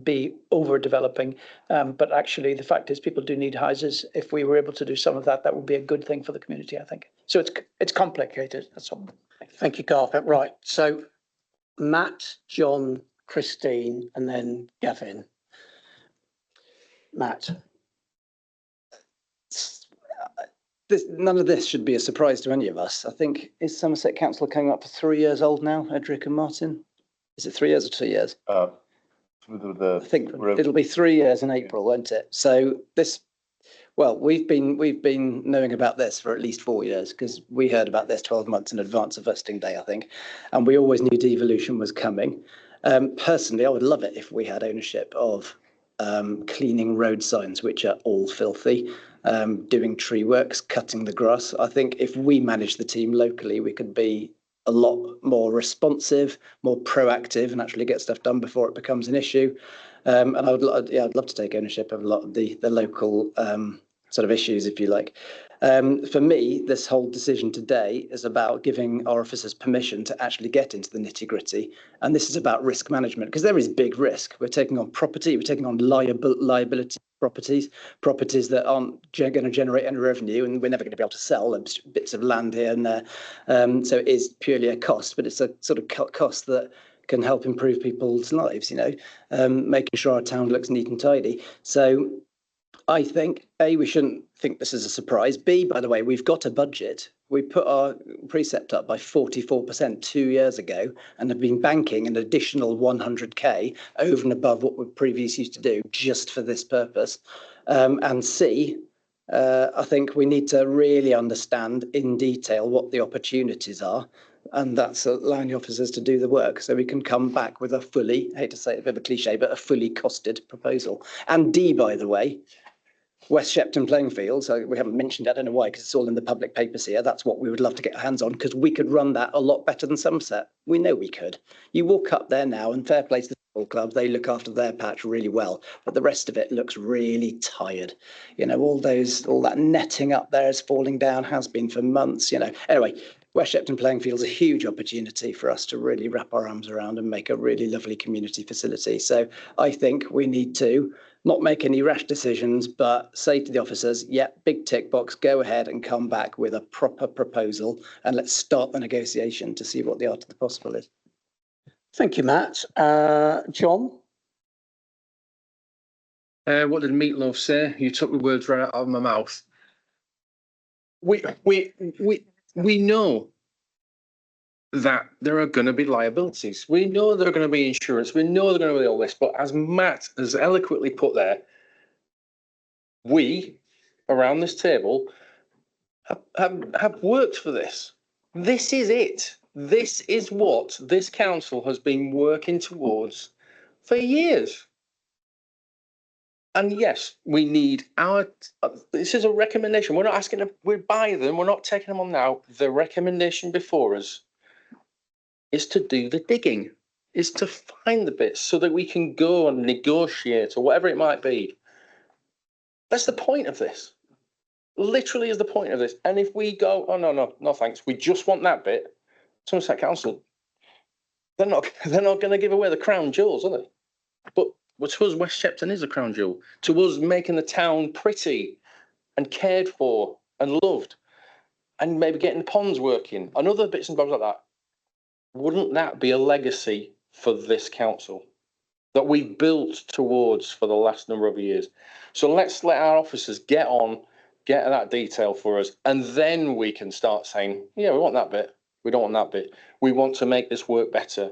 be overdeveloping, but actually the fact is people do need houses. If we were able to do some of that, that would be a good thing for the community, I think. So it's complicated, that's all. Thank you, Garth. Right, so Matt, John, Christine, and then Gavin. Matt. None of this should be a surprise to any of us. I think, is Somerset Council coming up for 3 years old now, Edric and Martin? Is it 3 years or 2 years? I think it'll be 3 years in April, won't it? So this, well, we've been knowing about this for at least 4 years, because we heard about this 12 months in advance of vesting day, I think, and we always knew devolution was coming. Personally, I would love it if we had ownership of cleaning road signs, which are all filthy, doing tree works, cutting the grass. I think if we manage the team locally, we could be a lot more responsive, more proactive, and actually get stuff done before it becomes an issue. And I'd love to take ownership of a lot of the local sort of issues, if you like. For me, this whole decision today is about giving our officers permission to actually get into the nitty-gritty. And this is about risk management, because there is big risk. We're taking on property, we're taking on liability properties that aren't going to generate any revenue, and we're never going to be able to sell bits of land here and there. So it is purely a cost, but it's a sort of cost that can help improve people's lives, you know, making sure our town looks neat and tidy. So I think, A, we shouldn't think this is a surprise. B, by the way, we've got a budget. We put our precept up by 44% 2 years ago and have been banking an additional 100k over and above what we previously used to do just for this purpose. And C, I think we need to really understand in detail what the opportunities are. And that's allowing the officers to do the work so we can come back with a fully, I hate to say it, a bit of a cliche, but a fully costed proposal. And D, by the way, West Shepton playing field, so we haven't mentioned that, I don't know why, because it's all in the public papers here. That's what we would love to get our hands on, because we could run that a lot better than Somerset. We know we could. You walk up there now, and fair play to the football club, they look after their patch really well, but the rest of it looks really tired. You know, all that netting up there is falling down, has been for months, you know. Anyway, West Shepton playing field is a huge opportunity for us to really wrap our arms around and make a really lovely community facility. So I think we need to not make any rash decisions, but say to the officers, yeah, big tick box, go ahead and come back with a proper proposal, and let's start the negotiation to see what the art of the possible is. Thank you, Matt. John? What did Meatloaf say? You took the words right out of my mouth. We know that there are going to be liabilities. We know there are going to be insurance. We know there are going to be all this. But as Matt has eloquently put there, we around this table have worked for this. This is it. This is what this council has been working towards for years. And yes, we need this is a recommendation. We're not asking them, we're by them, we're not taking them on now. The recommendation before us is to do the digging, is to find the bits so that we can go and negotiate or whatever it might be. That's the point of this. Literally is the point of this. And if we go, oh no thanks, we just want that bit, Somerset Council, they're not going to give away the crown jewels, are they? But to us, West Shepton is a crown jewel. To us, making the town pretty and cared for and loved, and maybe getting the ponds working and other bits and bobs like that. Wouldn't that be a legacy for this council that we've built towards for the last number of years? So let's let our officers get that detail for us, and then we can start saying, yeah, we want that bit. We don't want that bit. We want to make this work better.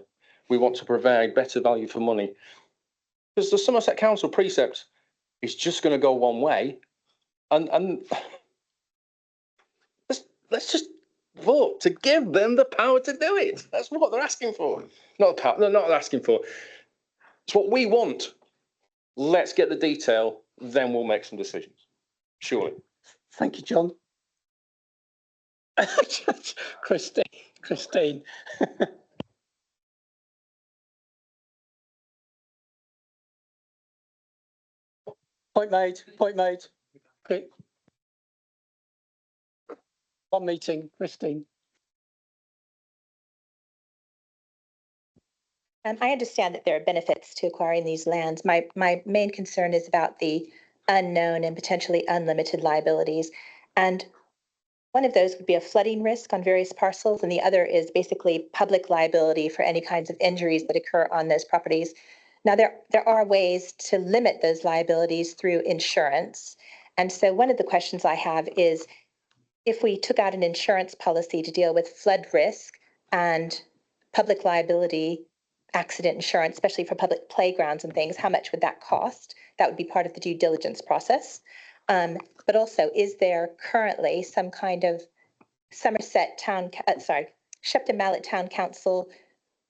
We want to provide better value for money. Because the Somerset Council precept is just going to go one way, and let's just vote to give them the power to do it. That's what they're asking for. Not the power, they're not asking for. It's what we want. Let's get the detail, then we'll make some decisions. Surely. Thank you, John. Christine. Point made. Quick. One meeting, Christine. I understand that there are benefits to acquiring these lands. My main concern is about the unknown and potentially unlimited liabilities. And one of those would be a flooding risk on various parcels, and the other is basically public liability for any kinds of injuries that occur on those properties. Now, there are ways to limit those liabilities through insurance. And so one of the questions I have is, if we took out an insurance policy to deal with flood risk and public liability accident insurance, especially for public playgrounds and things, how much would that cost? That would be part of the due diligence process. But also, is there currently some kind of Shepton Mallet Town Council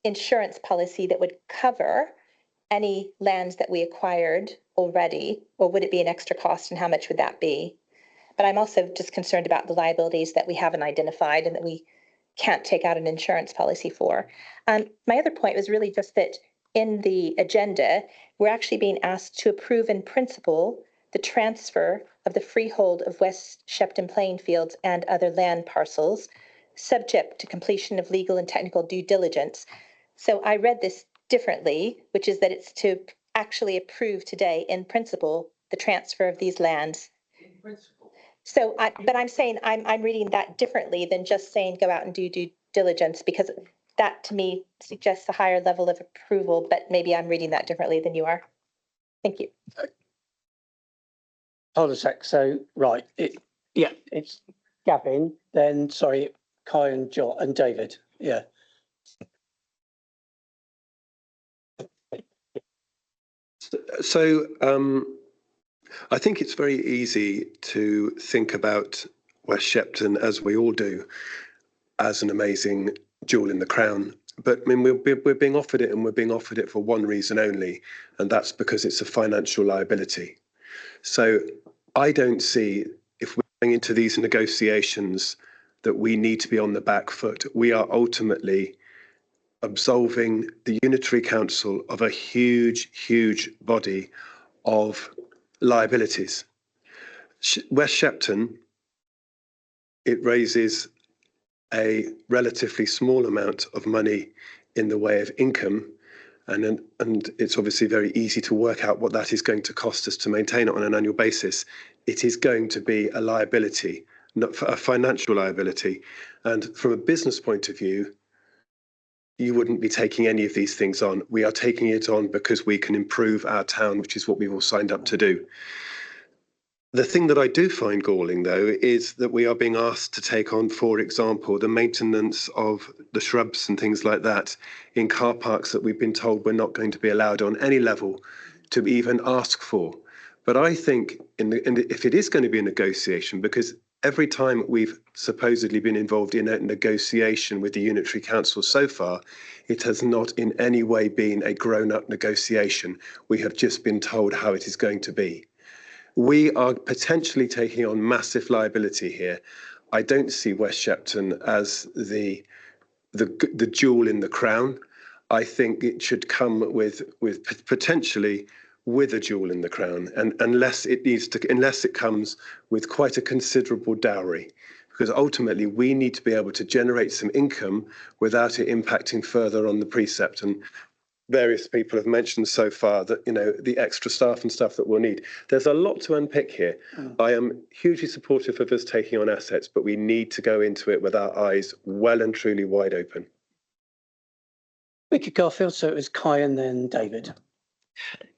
insurance policy that would cover any lands that we acquired already, or would it be an extra cost, and how much would that be? But I'm also just concerned about the liabilities that we haven't identified and that we can't take out an insurance policy for. My other point was really just that in the agenda, we're actually being asked to approve in principle the transfer of the freehold of West Shepton playing fields and other land parcels, subject to completion of legal and technical due diligence. So I read this differently, which is that it's to actually approve today in principle the transfer of these lands. In principle. So, but I'm saying I'm reading that differently than just saying go out and do due diligence, because that to me suggests a higher level of approval, but maybe I'm reading that differently than you are. Thank you. Hold a sec. So, right. It's Gavin, then, sorry, Kai and John and David. Yeah. So I think it's very easy to think about West Shepton, as we all do, as an amazing jewel in the crown. But I mean, we're being offered it, and we're being offered it for one reason only, and that's because it's a financial liability. So I don't see, if we're going into these negotiations, that we need to be on the back foot. We are ultimately absolving the Unitary Council of a huge body of liabilities. West Shepton, it raises a relatively small amount of money in the way of income, and it's obviously very easy to work out what that is going to cost us to maintain it on an annual basis. It is going to be a liability, not a financial liability. And from a business point of view, you wouldn't be taking any of these things on. We are taking it on because we can improve our town, which is what we've all signed up to do. The thing that I do find galling, though, is that we are being asked to take on, for example, the maintenance of the shrubs and things like that in car parks that we've been told we're not going to be allowed on any level to even ask for. But I think if it is going to be a negotiation, because every time we've supposedly been involved in a negotiation with the Unitary Council so far, it has not in any way been a grown-up negotiation. We have just been told how it is going to be. We are potentially taking on massive liability here. I don't see West Shepton as the jewel in the crown. I think it should come with potentially with a jewel in the crown, and unless it comes with quite a considerable dowry, because ultimately we need to be able to generate some income without it impacting further on the precept. And various people have mentioned so far that, you know, the extra staff and stuff that we'll need. There's a lot to unpick here. I am hugely supportive of us taking on assets, but we need to go into it with our eyes well and truly wide open. Thank you, Garfield. So it was Kai and then David.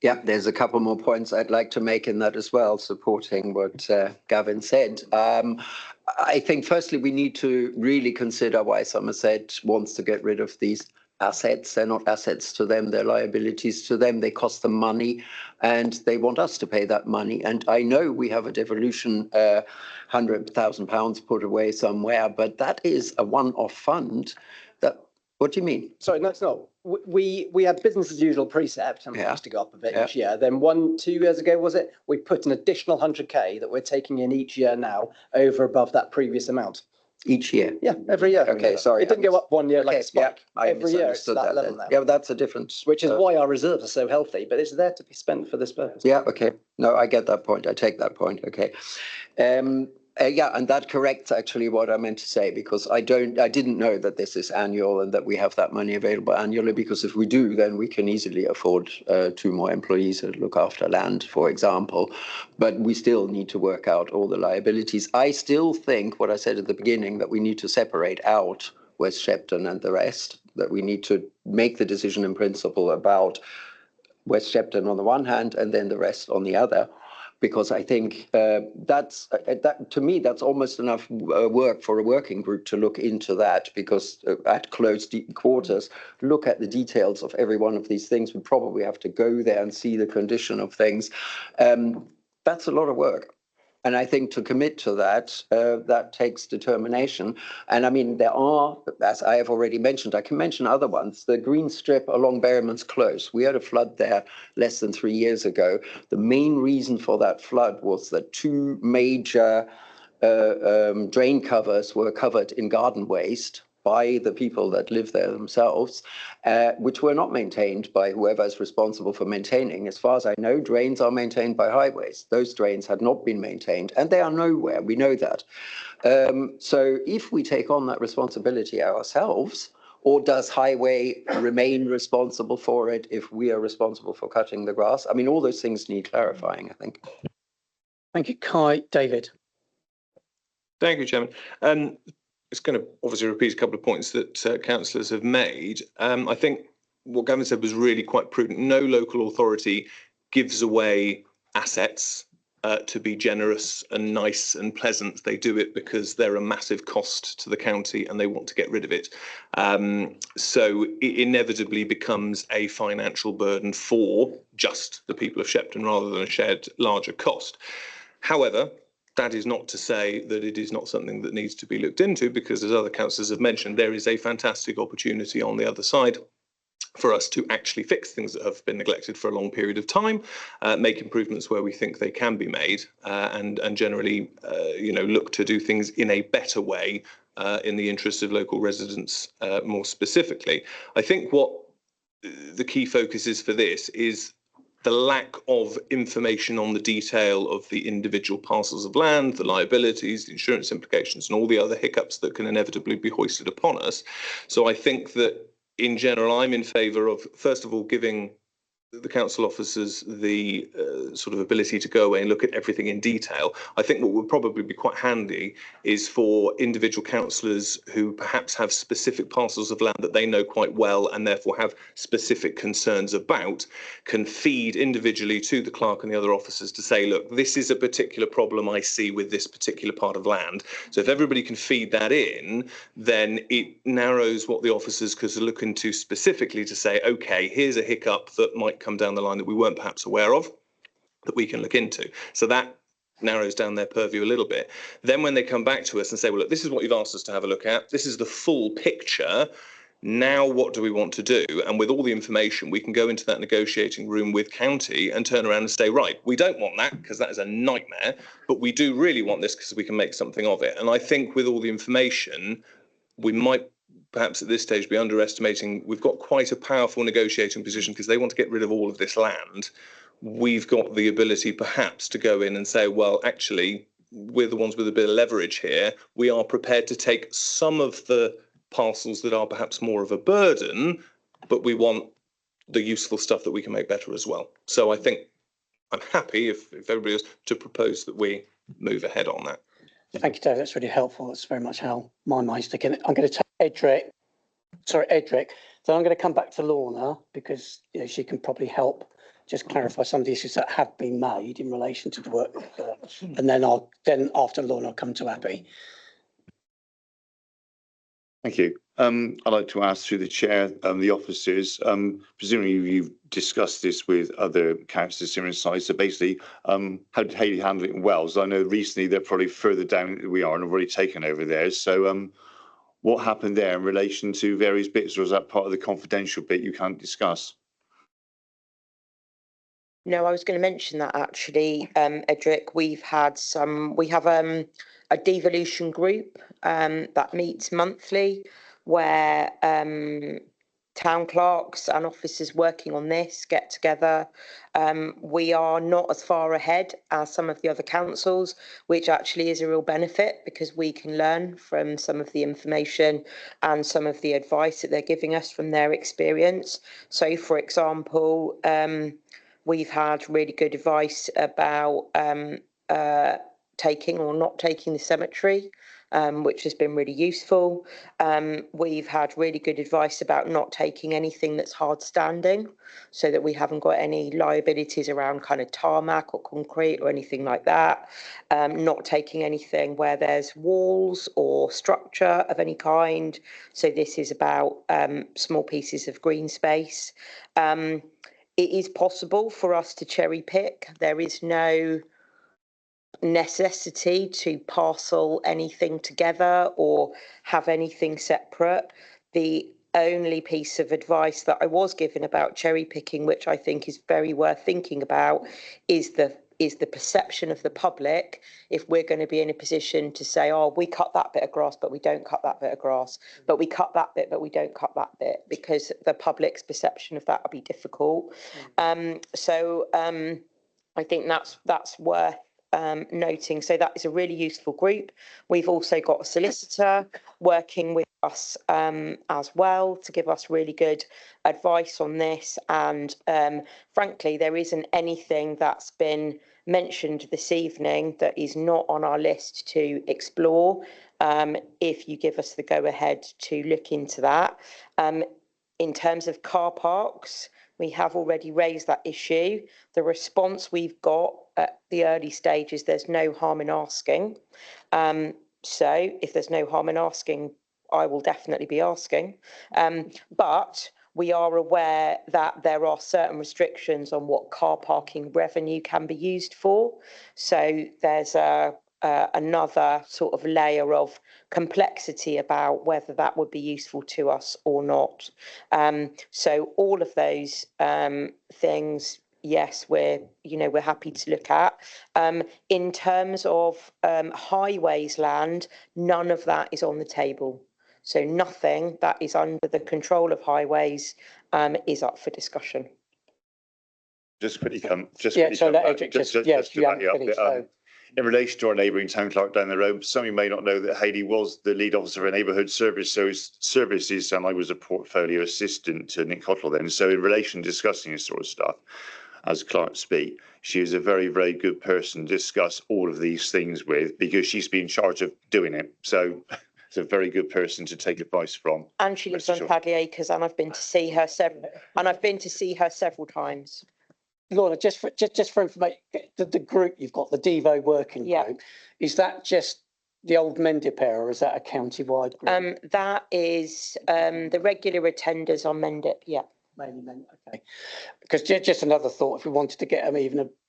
Yeah, there's a couple more points I'd like to make in that as well, supporting what Gavin said. I think firstly, we need to really consider why Somerset wants to get rid of these assets. They're not assets to them, they're liabilities to them. They cost them money and they want us to pay that money. And I know we have a devolution £100,000 put away somewhere, but that is a one-off fund. That, what do you mean? Sorry, no, it's not. We had business as usual precept and we used to go up a bit each year. Then 2 years ago, was it? We put an additional 100k that we're taking in each year now over above that previous amount. Each year? Yeah, every year. Okay, sorry. It didn't go up 1 year like a spike. I every year it's that level now. Yeah, but that's a difference. Which is why our reserves are so healthy, but it's there to be spent for this purpose. Yeah, okay. No, I get that point. I take that point. Okay. Yeah, and that corrects actually what I meant to say, because I didn't know that this is annual and that we have that money available annually, because if we do, then we can easily afford 2 more employees that look after land, for example. But we still need to work out all the liabilities. I still think what I said at the beginning, that we need to separate out West Shepton and the rest, that we need to make the decision in principle about West Shepton on the one hand and then the rest on the other. Because I think that to me, that's almost enough work for a working group to look into that, because at close quarters, look at the details of every one of these things. We probably have to go there and see the condition of things. That's a lot of work. And I think to commit to that, that takes determination. And I mean, there are, as I have already mentioned, I can mention other ones. The green strip along Berryman's Close. We had a flood there less than 3 years ago. The main reason for that flood was that 2 major drain covers were covered in garden waste by the people that live there themselves, which were not maintained by whoever is responsible for maintaining. As far as I know, drains are maintained by highways. Those drains had not been maintained, and they are nowhere. We know that. So if we take on that responsibility ourselves, or does highway remain responsible for it if we are responsible for cutting the grass? I mean, all those things need clarifying, I think. Thank you, Kai. David. Thank you, Chairman. It's going to obviously repeat a couple of points that councillors have made. I think what Gavin said was really quite prudent. No local authority gives away assets to be generous and nice and pleasant. They do it because they're a massive cost to the county and they want to get rid of it. So it inevitably becomes a financial burden for just the people of Shepton rather than a shared larger cost. However, that is not to say that it is not something that needs to be looked into, because as other councillors have mentioned, there is a fantastic opportunity on the other side for us to actually fix things that have been neglected for a long period of time, make improvements where we think they can be made, and generally, look to do things in a better way in the interest of local residents more specifically. I think what the key focus is for this is the lack of information on the detail of the individual parcels of land, the liabilities, the insurance implications, and all the other hiccups that can inevitably be hoisted upon us. So I think that in general, I'm in favour of, first of all, giving the council officers the sort of ability to go away and look at everything in detail. I think what would probably be quite handy is for individual councillors who perhaps have specific parcels of land that they know quite well and therefore have specific concerns about, can feed individually to the clerk and the other officers to say, look, this is a particular problem I see with this particular part of land. So if everybody can feed that in, then it narrows what the officers could look into specifically to say, okay, here's a hiccup that might come down the line that we weren't perhaps aware of, that we can look into. So that narrows down their purview a little bit. Then when they come back to us and say, well, look, this is what you've asked us to have a look at. This is the full picture. Now, what do we want to do? And with all the information, we can go into that negotiating room with county and turn around and say, right, we don't want that because that is a nightmare, but we do really want this because we can make something of it. And I think with all the information, we might perhaps at this stage be underestimating. We've got quite a powerful negotiating position because they want to get rid of all of this land. We've got the ability perhaps to go in and say, well, actually, we're the ones with a bit of leverage here. We are prepared to take some of the parcels that are perhaps more of a burden, but we want the useful stuff that we can make better as well. So I think I'm happy if everybody is to propose that we move ahead on that. Thank you, Dave. That's really helpful. That's very much how my mind's thinking. I'm going to take Edric. So I'm going to come back to Lorna because she can probably help just clarify some of the issues that have been made in relation to the work. And then after Lorna, I'll come to Abby. Thank you. I'd like to ask through the chair, the officers, presumably you've discussed this with other councillors similar size. So basically, how did Hayley handle it in Wells? I know recently they're probably further down than we are and have already taken over there. So what happened there in relation to various bits, or is that part of the confidential bit you can't discuss? No, I was going to mention that actually, Edric. We have a devolution group that meets monthly, where town clerks and officers working on this get together. We are not as far ahead as some of the other councils, which actually is a real benefit because we can learn from some of the information and some of the advice that they're giving us from their experience. So, for example, we've had really good advice about taking or not taking the cemetery, which has been really useful. We've had really good advice about not taking anything that's hard standing, so that we haven't got any liabilities around kind of tarmac or concrete or anything like that. Not taking anything where there's walls or structure of any kind. So this is about small pieces of green space. It is possible for us to cherry pick. There is no necessity to parcel anything together or have anything separate. The only piece of advice that I was given about cherry picking, which I think is very worth thinking about, is the perception of the public if we're going to be in a position to say, oh, we cut that bit of grass, but we don't cut that bit of grass, but we cut that bit, but we don't cut that bit, because the public's perception of that will be difficult. So I think that's worth noting. So that is a really useful group. We've also got a solicitor working with us as well to give us really good advice on this. And frankly, there isn't anything that's been mentioned this evening that is not on our list to explore. If you give us the go ahead to look into that. In terms of car parks, we have already raised that issue. The response we've got at the early stages, there's no harm in asking. So if there's no harm in asking, I will definitely be asking. But we are aware that there are certain restrictions on what car parking revenue can be used for. So there's another sort of layer of complexity about whether that would be useful to us or not. So all of those things, yes, we're happy to look at. In terms of highways land, none of that is on the table. So nothing that is under the control of highways is up for discussion. Just quickly come. In relation to our neighbouring town clerk down the road, some of you may not know that Hayley was the lead officer for neighbourhood service. So his services, and I was a portfolio assistant to Nick Cottle then. So in relation to discussing this sort of stuff, as clerks speak, she is a very, very good person to discuss all of these things with, because she's been in charge of doing it. So it's a very good person to take advice from. And she lives on Padley Acres, and I've been to see her several times. Lorna, just for information, the group you've got, the Devo working group, is that just the old Mendip area, or is that a county-wide group? That is the regular attenders on Mendip, yeah. mainly meant, okay. Because just another thought, if we wanted to get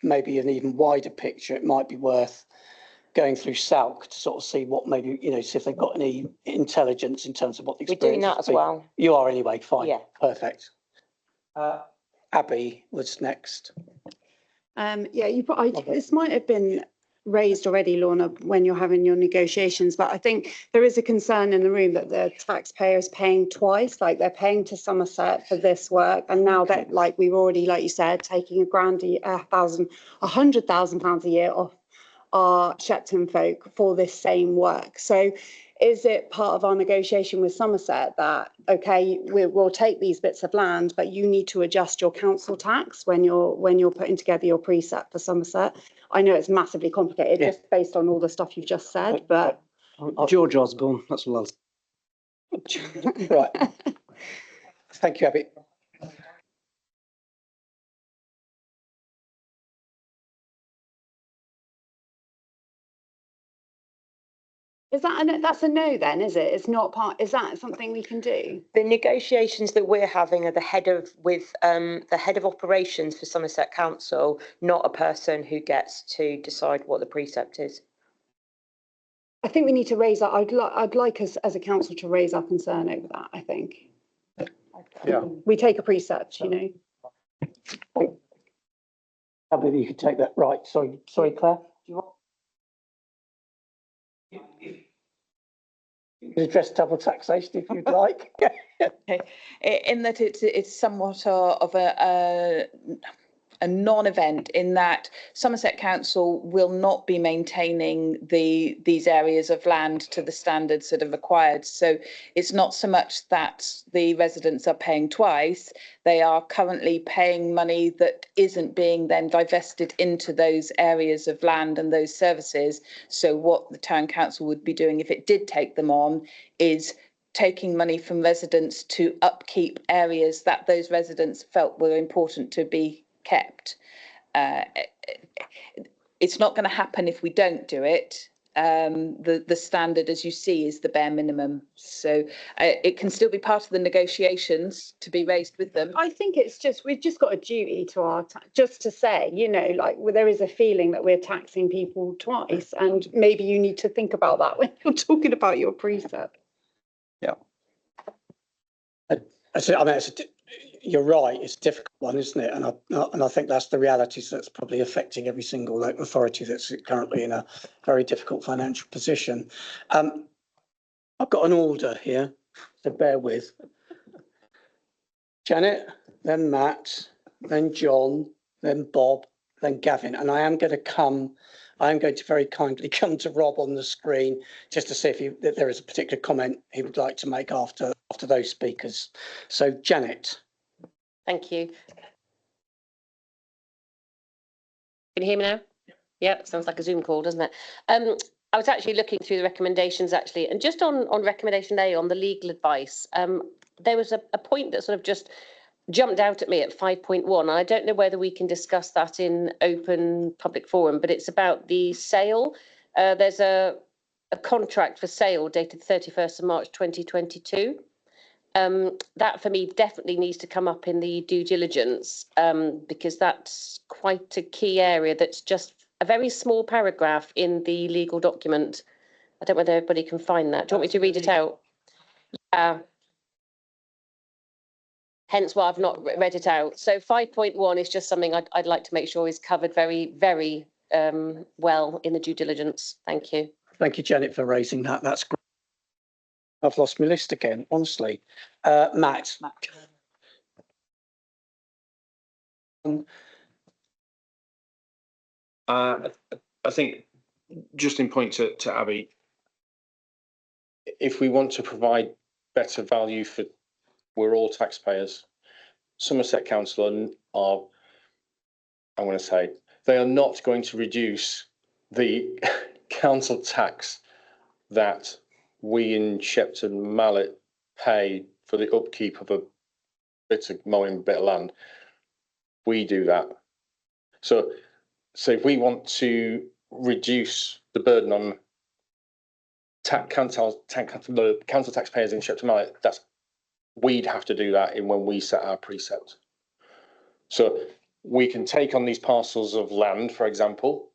maybe an even wider picture, it might be worth going through SALC to sort of see what maybe, see if they've got any intelligence in terms of what the We're experience doing that has as been. well. You are anyway, fine. Yeah. Perfect. Abby was next. This might have been raised already, Lorna, when you're having your negotiations, but I think there is a concern in the room that the taxpayer is paying twice, like they're paying to Somerset for this work, and now that, like we've already, like you said, taking £100,000 a year off our Shepton folk for this same work. So is it part of our negotiation with Somerset that, okay, we'll take these bits of land, but you need to adjust your council tax when you're putting together your precept for Somerset? I know it's massively complicated just based on all the stuff you've just said, but George Osborne, that's what Right. Thank you, Abby. is that's a no then, is it? It's not part, is that something we can do? The negotiations that we're having are the head of operations for Somerset Council, not a person who gets to decide what the precept is. I think we need to raise our, I'd like us as a council to raise our concern over that, I think. Yeah. We take a precept, Abby, you could take that. Right. Sorry, Claire. You can address double taxation if you'd like. Okay. In that it's somewhat of a non-event, in that Somerset Council will not be maintaining these areas of land to the standards that are required. So it's not so much that the residents are paying twice, they are currently paying money that isn't being then divested into those areas of land and those services. So what the town council would be doing if it did take them on is taking money from residents to upkeep areas that those residents felt were important to be kept. It's not going to happen if we don't do it. The standard, as you see, is the bare minimum. So it can still be part of the negotiations to be raised with them. I think it's just, we've just got a duty to our, just to say, there is a feeling that we're taxing people twice, and maybe you need to think about that when you're talking about your precept. Yeah. You're right. It's a difficult one, isn't it? And I think that's the reality. So that's probably affecting every single local authority that's currently in a very difficult financial position. I've got an order here, so bear with. Janet, then Matt, then John, then Bob, then Gavin, and I am going to very kindly come to Rob on the screen just to see if there is a particular comment he would like to make after those speakers. So Janet. Thank you. Can you hear me now? Yeah, sounds like a Zoom call, doesn't it? I was actually looking through the recommendations and just on recommendation A on the legal advice, there was a point that sort of just jumped out at me at 5.1. And I don't know whether we can discuss that in open public forum, but it's about the sale. There's a contract for sale dated 31st of March 2022. That for me definitely needs to come up in the due diligence, because that's quite a key area. That's just a very small paragraph in the legal document. I don't know whether everybody can find that. Do you want me to read it out? Hence why I've not read it out. So 5.1 is just something I'd like to make sure is covered very, very well in the due diligence. Thank you. Thank you, Janet, for raising that. That's great. I've lost my list again, honestly. Matt. I think, just in point to Abby, if we want to provide better value we're all taxpayers. Somerset Council are, I'm going to say, they are not going to reduce the council tax that we in Shepton Mallet pay for the upkeep of a bit of mowing bit of land. We do that. So if we want to reduce the burden on council taxpayers in Shepton Mallet, that's we'd have to do that in when we set our precept. So we can take on these parcels of land, for example,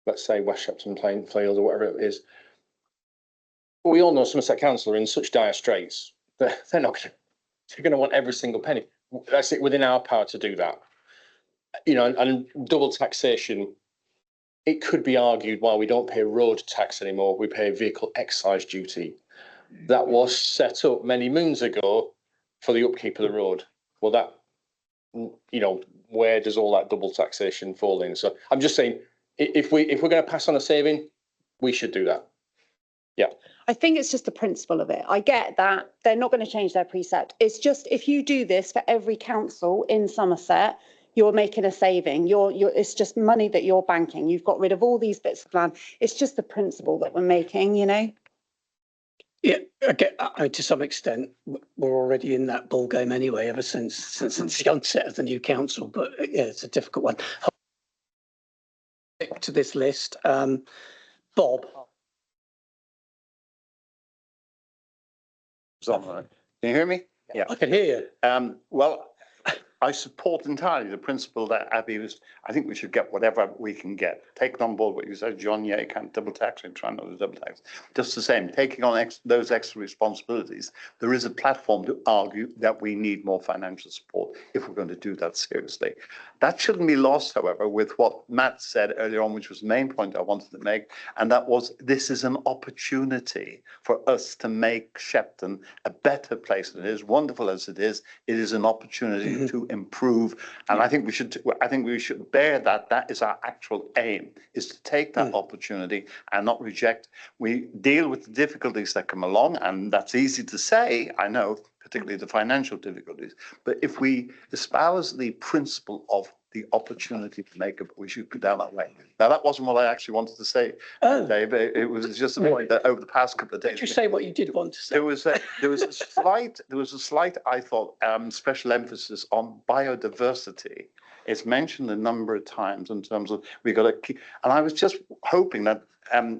let's say West Shepton Plainfield or whatever it is. We all know Somerset Council are in such dire straits that they're going to want every single penny. That's it within our power to do that. You know, and double taxation, it could be argued while we don't pay road tax anymore, we pay vehicle excise duty. That was set up many moons ago for the upkeep of the road. Well, that, you know, where does all that double taxation fall in? So I'm just saying, if we're going to pass on a saving, we should do that. Yeah. I think it's just the principle of it. I get that they're not going to change their precept. It's just if you do this for every council in Somerset, you're making a saving. It's just money that you're banking. You've got rid of all these bits of land. It's just the principle that we're making, you know. Yeah, okay, to some extent, we're already in that ball game anyway, ever since the onset of the new council. But yeah, it's a difficult one. To this list, Bob. Can you hear me? Yeah, I can hear you. Well, I support entirely the principle that Abby was. I think we should get whatever we can get. Taking on board what you said, John. Yeah, you can't double tax and try not to double tax. Just the same, taking on those extra responsibilities. There is a platform to argue that we need more financial support if we're going to do that seriously. That shouldn't be lost, however, with what Matt said earlier on, which was the main point I wanted to make, and that was this is an opportunity for us to make Shepton a better place than it is. Wonderful as it is an opportunity to improve, and I think we should bear that. That is our actual aim: is to take that opportunity and not reject. We deal with the difficulties that come along, and that's easy to say. I know, particularly the financial difficulties. But if we espouse the principle of the opportunity to make it, we should go down that way. Now, that wasn't what I actually wanted to say, Dave. It was just a point that over the past couple of days. Did you say what you did want to say? There was a slight, I thought, special emphasis on biodiversity. It's mentioned a number of times in terms of we got to keep, and I was just hoping that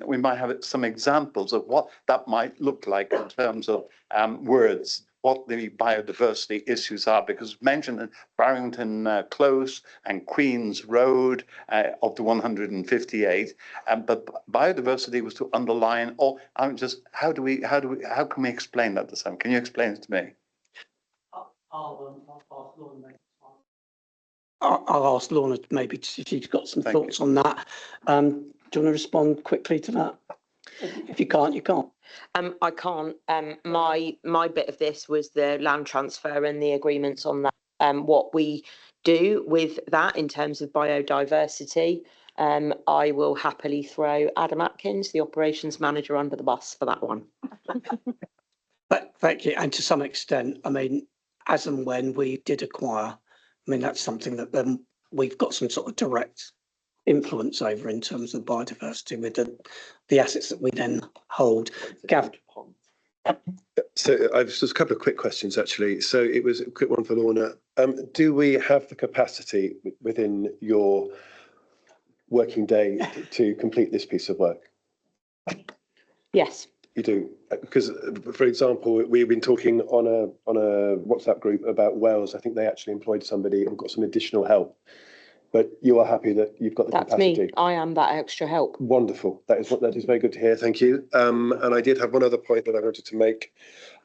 we might have some examples of what that might look like in terms of words, what the biodiversity issues are, because mentioned in Barrington Close and Queen's Road of the 158, but biodiversity was to underline. Or I'm just how can we explain that to someone? Can you explain it to me? I'll ask Lorna maybe if she's got some thoughts on that. Do you want to respond quickly to that? If you can't, you can't. I can't. My bit of this was the land transfer and the agreements on that. What we do with that in terms of biodiversity, I will happily throw Adam Atkins, the operations manager, under the bus for that one. But thank you. And to some extent, I mean, as and when we did acquire, I mean, that's something that then we've got some sort of direct influence over in terms of biodiversity with the assets that we then hold. Gav. So I've just a couple of quick questions, actually. So it was a quick one for Lorna. Do we have the capacity within your working day to complete this piece of work? Yes. You do, because, for example, we've been talking on a WhatsApp group about Wales. I think they actually employed somebody and got some additional help. But you are happy that you've got the capacity. That's me. I am that extra help. Wonderful. That is very good to hear. Thank you. And I did have one other point that I wanted to make.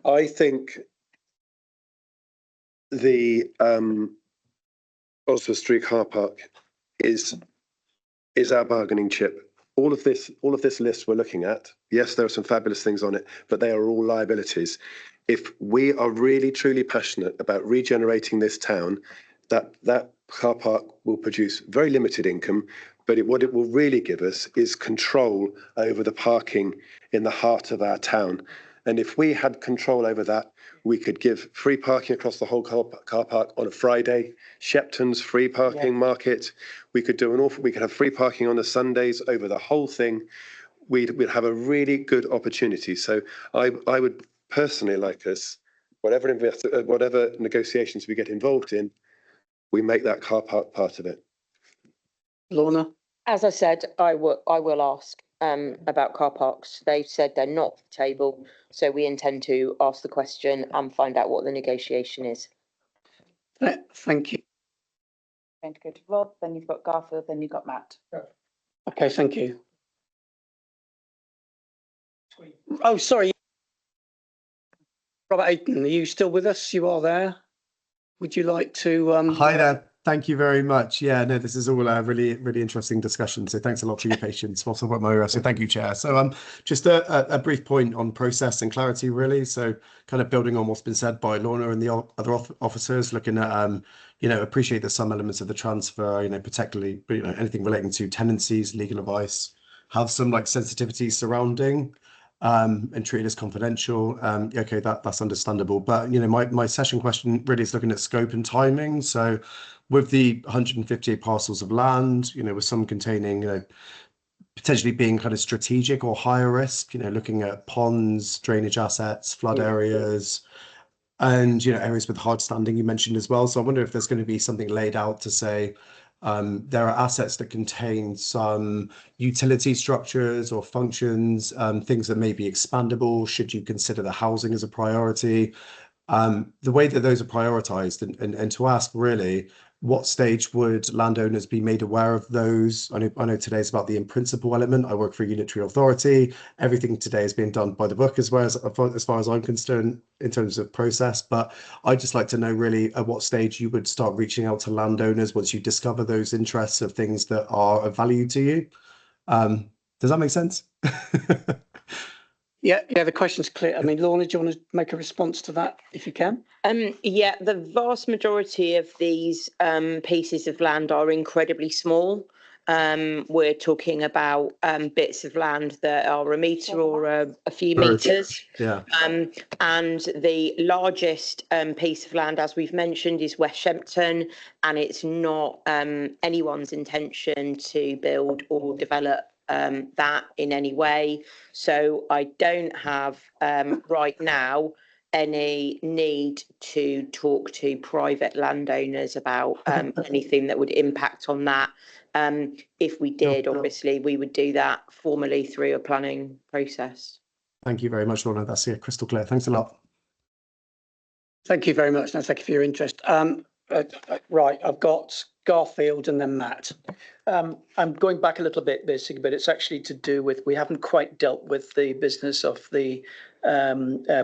I think the Oswald Street car park is our bargaining chip. All of this list we're looking at, yes, there are some fabulous things on it, but they are all liabilities. If we are really truly passionate about regenerating this town, that car park will produce very limited income, but what it will really give us is control over the parking in the heart of our town. And if we had control over that, we could give free parking across the whole car park on a Friday, Shepton's free parking market. We could we could have free parking on the Sundays over the whole thing. We'd have a really good opportunity. So I would personally like us, whatever negotiations we get involved in, we make that car park part of it. Lorna? As I said, I will ask. about car parks. They've said they're not off the table, so we intend to ask the question and find out what the negotiation is. Thank you. Going to go to Rob, then you've got Garfield, then you've got Matt. Okay, thank you. Oh, sorry. Robert Ayton, are you still with us? You are there? Would you like to? Hi there. Thank you very much. Yeah, no, this is all a really, really interesting discussion. So thanks a lot for your patience. Also, so thank you, Chair. So just a brief point on process and clarity, really. So kind of building on what's been said by Lorna and the other officers, looking at, appreciate that some elements of the transfer, particularly, anything relating to tenancies, legal advice, have some like sensitivities surrounding and treated as confidential. Okay, that's understandable. But my session question really is looking at scope and timing. So with the 158 parcels of land, with some containing, potentially being kind of strategic or higher risk, looking at ponds, drainage assets, flood areas, and areas with hard standing you mentioned as well. So I wonder if there's going to be something laid out to say there are assets that contain some utility structures or functions, things that may be expandable. Should you consider the housing as a priority? The way that those are prioritized and to ask really, what stage would landowners be made aware of those? I know today's about the in principle element. I work for a unitary authority. Everything today is being done by the book as far as I'm concerned in terms of process. But I'd just like to know really at what stage you would start reaching out to landowners once you discover those interests of things that are of value to you. Does that make sense? Yeah, the question's clear. I mean, Lorna, do you want to make a response to that if you can? Yeah, the vast majority of these pieces of land are incredibly small. We're talking about bits of land that are a metre or a few metres. Yeah. And the largest piece of land, as we've mentioned, is West Shempton, and it's not anyone's intention to build or develop that in any way. So I don't have right now any need to talk to private landowners about anything that would impact on that. If we did, obviously, we would do that formally through a planning process. Thank you very much, Lorna. That's crystal clear. Thanks a lot. Thank you very much. No, thank you for your interest. Right, I've got Garfield and then Matt. I'm going back a little bit, basically, but it's actually to do with, we haven't quite dealt with the business of the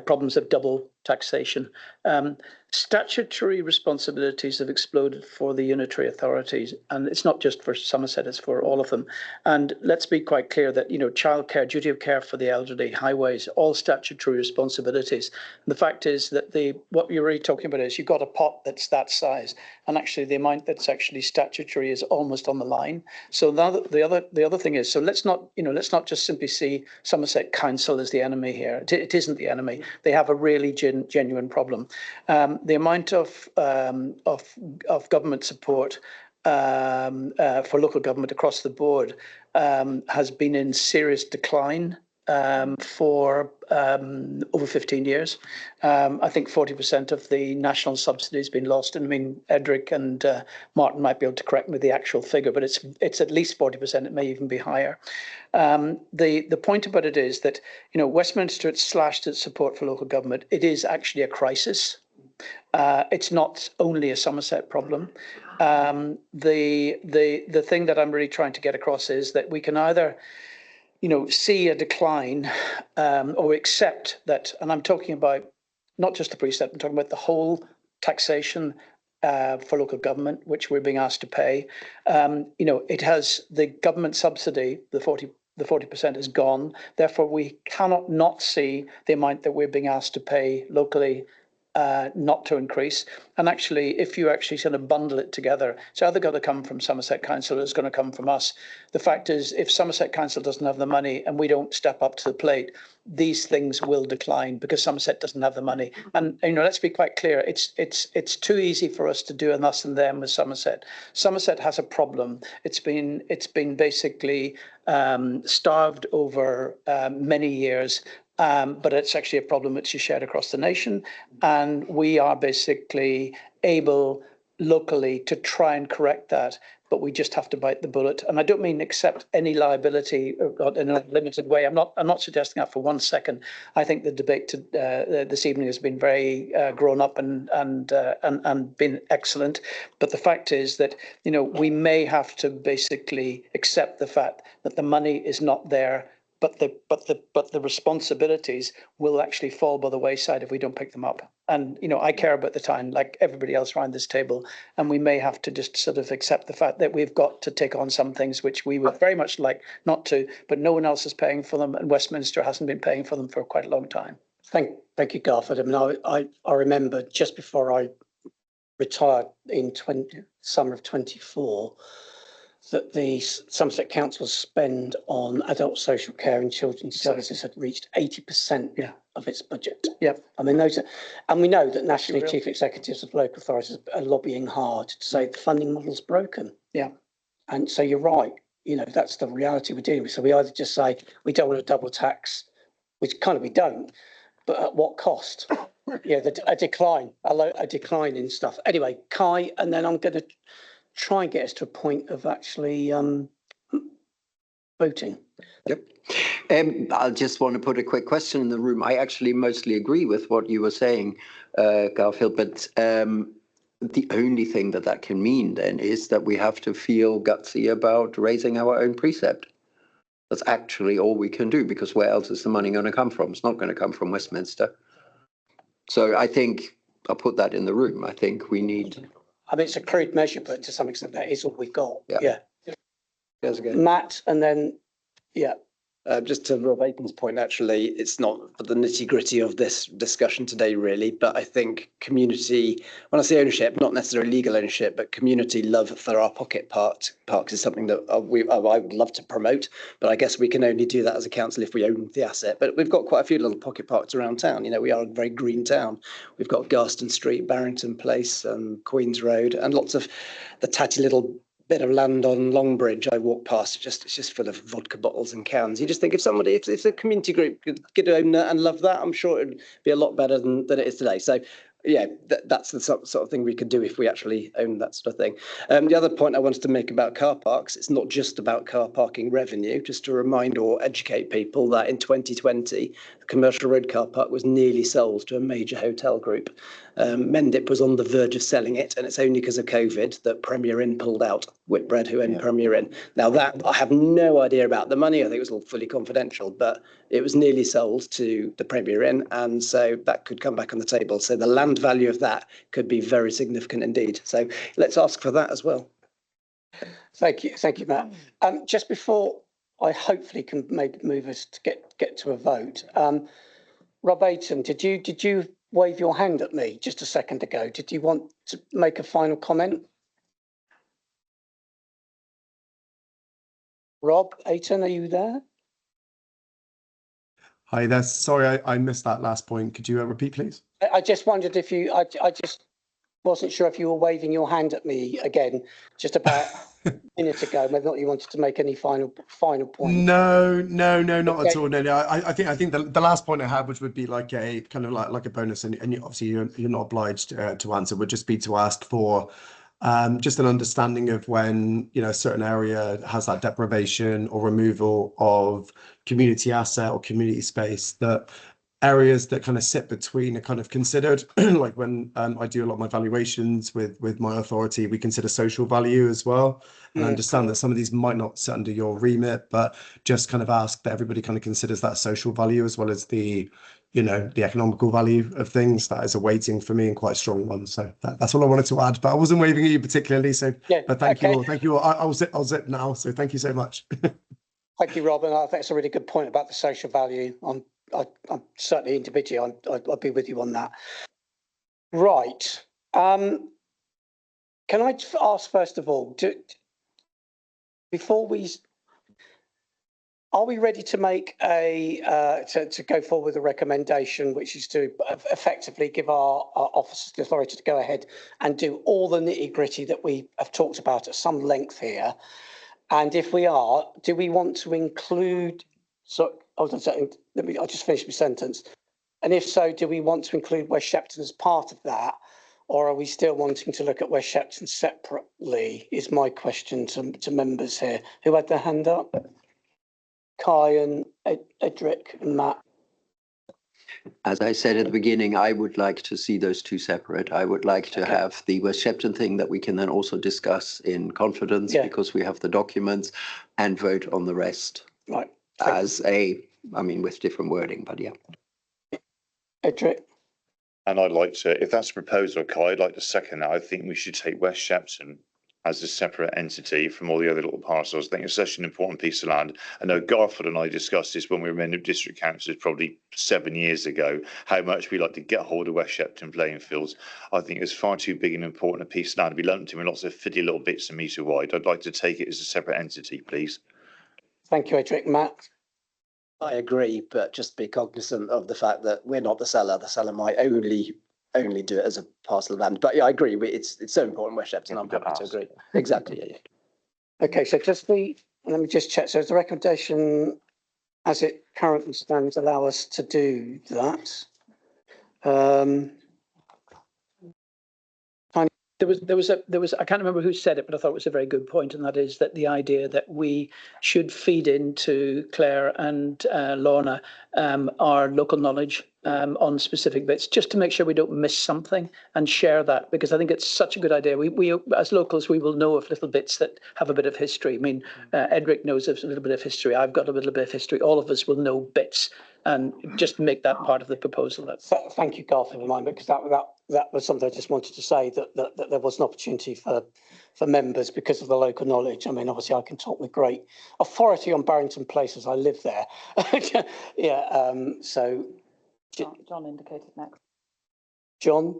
problems of double taxation. Statutory responsibilities have exploded for the unitary authorities, and it's not just for Somerset, it's for all of them. And let's be quite clear that, childcare, duty of care for the elderly, highways, all statutory responsibilities. And the fact is that what you're really talking about is you've got a pot that's that size, and actually the amount that's actually statutory is almost on the line. So now the other thing is, so let's not just simply see Somerset Council as the enemy here. It isn't the enemy. They have a really genuine problem. The amount of government support for local government across the board has been in serious decline for over 15 years. I think 40% of the national subsidy has been lost. And I mean, Edric and Martin might be able to correct me with the actual figure, but it's at least 40%. It may even be higher. The point about it is that, Westminster had slashed its support for local government. It is actually a crisis. It's not only a Somerset problem. The thing that I'm really trying to get across is that we can either see a decline or accept that, and I'm talking about not just the precept, I'm talking about the whole taxation for local government, which we're being asked to pay. It has the government subsidy, the 40% is gone. Therefore, we cannot not see the amount that we're being asked to pay locally not to increase. And actually, if you actually sort of bundle it together, it's either got to come from Somerset Council or it's going to come from us. The fact is, if Somerset Council doesn't have the money and we don't step up to the plate, these things will decline because Somerset doesn't have the money. And let's be quite clear, it's too easy for us to do an us and them with Somerset. Somerset has a problem. It's been basically starved over many years. But it's actually a problem which is shared across the nation. And we are basically able locally to try and correct that, but we just have to bite the bullet. And I don't mean accept any liability in a limited way. I'm not suggesting that for 1 second. I think the debate this evening has been very grown up and been excellent. But the fact is that, you know, we may have to basically accept the fact that the money is not there, but the responsibilities will actually fall by the wayside if we don't pick them up. And, you know, I care about the town like everybody else around this table, and we may have to just sort of accept the fact that we've got to take on some things which we would very much like not to, but no one else is paying for them, and Westminster hasn't been paying for them for quite a long time. Thank you, Garford. I mean, I remember just before I retired in summer of 24, that the Somerset Council's spend on adult social care and children's services had reached 80% of its budget. Yeah. I mean, and we know that nationally chief executives of local authorities are lobbying hard to say the funding model's broken. Yeah. And so you're right, you know, that's the reality we're dealing with. So we either just say we don't want to double tax, which kind of we don't, but at what cost? Yeah, a decline in stuff. Anyway, Kai, and then I'm going to try and get us to a point of actually voting. Yep. I just want to put a quick question in the room. I actually mostly agree with what you were saying, Garfield, but the only thing that can mean then is that we have to feel gutsy about raising our own precept. That's actually all we can do, because where else is the money going to come from? It's not going to come from Westminster. So I think I'll put that in the room. I think we need... I mean, it's a crude measure, but to some extent that is all we've got. Yeah. Matt, and then, yeah. Just to Rob Aiton's point, actually, it's not for the nitty-gritty of this discussion today, really, but I think community, when I say ownership, not necessarily legal ownership, but community love for our pocket parks is something that I would love to promote, but I guess we can only do that as a council if we own the asset. But we've got quite a few little pocket parks around town. You know, we are a very green town. We've got Garston Street, Barrington Place, Queen's Road, and lots of the tatty little bit of land on Longbridge I walk past, it's just full of vodka bottles and cans. You just think if a community group could own that and love that, I'm sure it'd be a lot better than it is today. So yeah, that's the sort of thing we could do if we actually own that sort of thing. The other point I wanted to make about car parks, it's not just about car parking revenue, just to remind or educate people that in 2020, the Commercial Road car park was nearly sold to a major hotel group. Mendip was on the verge of selling it, and it's only because of COVID that Premier Inn pulled out, Whitbread, who owned Premier Inn. Now that, I have no idea about the money, I think it was all fully confidential, but it was nearly sold to the Premier Inn, and so that could come back on the table. So the land value of that could be very significant indeed. So let's ask for that as well. Thank you, Matt. Just before I hopefully can maybe move us to get to a vote, Rob Aiton, did you wave your hand at me just a second ago? Did you want to make a final comment? Rob Aiton, are you there? Hi there. Sorry, I missed that last point. Could you repeat, please? I just wondered if you, I just wasn't sure if you were waving your hand at me again, just about a minute ago, whether or not you wanted to make any final point. No, not at all. No. I think the last point I had, which would be like a kind of like a bonus, and obviously you're not obliged to answer, would just be to ask for just an understanding of when, you know, a certain area has that deprivation or removal of community asset or community space, that areas that kind of sit between are kind of considered. Like when I do a lot of my valuations with my authority, we consider social value as well. And I understand that some of these might not sit under your remit, but just kind of ask that everybody kind of considers that social value as well as the, you know, the economical value of things. That is a weighting for me and quite a strong one. So that's all I wanted to add, but I wasn't waving at you particularly. So, yeah, but thank you all. I'll zip now. So thank you so much. Thank you, Rob. And I think it's a really good point about the social value. I'm certainly individually, I'll be with you on that. Right. Can I ask first of all, are we ready to make to go forward with a recommendation, which is to effectively give our officers the authority to go ahead and do all the nitty-gritty that we have talked about at some length here? And if we are, do we want to include, I'll just finish my sentence. And if so, do we want to include West Shepton as part of that? Or are we still wanting to look at West Shepton separately, is my question to members here. Who had their hand up? Kai and Edric and Matt. As I said at the beginning, I would like to see those two separate. I would like to have the West Shepton thing that we can then also discuss in confidence because we have the documents, and vote on the rest. Right. With different wording, but yeah. Edric. And I'd like to, if that's a proposal, Kai, I'd like to second that. I think we should take West Shepton as a separate entity from all the other little parcels. I think it's such an important piece of land. I know Garfield and I discussed this when we were in district councillors probably 7 years ago, how much we like to get hold of West Shepton playing fields. I think it's far too big and important a piece of land to be lumped in with lots of fiddly little bits a metre wide. I'd like to take it as a separate entity, please. Thank you, Edric. Matt? I agree, but just be cognizant of the fact that we're not the seller. The seller might only do it as a parcel of land. But yeah, I agree. It's so important, West Shepton. I'm happy to agree. Exactly. Yeah. Okay, so let me just check. So is the recommendation as it currently stands allow us to do that? There was I can't remember who said it, but I thought it was a very good point, and that is that the idea that we should feed into Claire and Lorna our local knowledge on specific bits, just to make sure we don't miss something, and share that, because I think it's such a good idea. We as locals, we will know of little bits that have a bit of history. I mean, Edric knows of a little bit of history. I've got a little bit of history. All of us will know bits, and just make that part of the proposal. Thank you, Garth, for reminding me, because that was something I just wanted to say, that there was an opportunity for members because of the local knowledge. I mean, obviously I can talk with great authority on Barrington Place as I live there. Yeah. So John indicated next. John?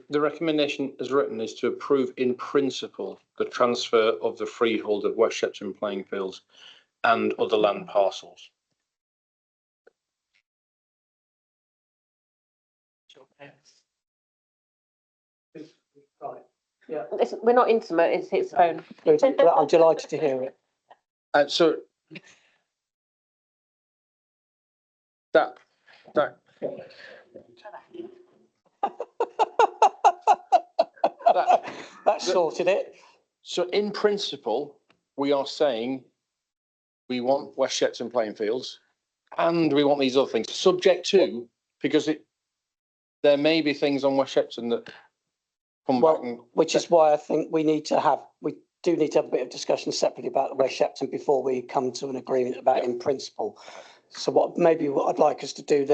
The recommendation as written is to approve in principle the transfer of the freehold of West Shepton playing fields and other land parcels. Right. Yeah. We're not intimate, it's its phone. I'm delighted to hear it. So that sorted it. So in principle, we are saying we want West Shepton playing fields and we want these other things, subject to, because there may be things on West Shepton that come back and... Which is why I think we do need to have a bit of discussion separately about the West Shepton before we come to an agreement about in principle. So what I'd like us to do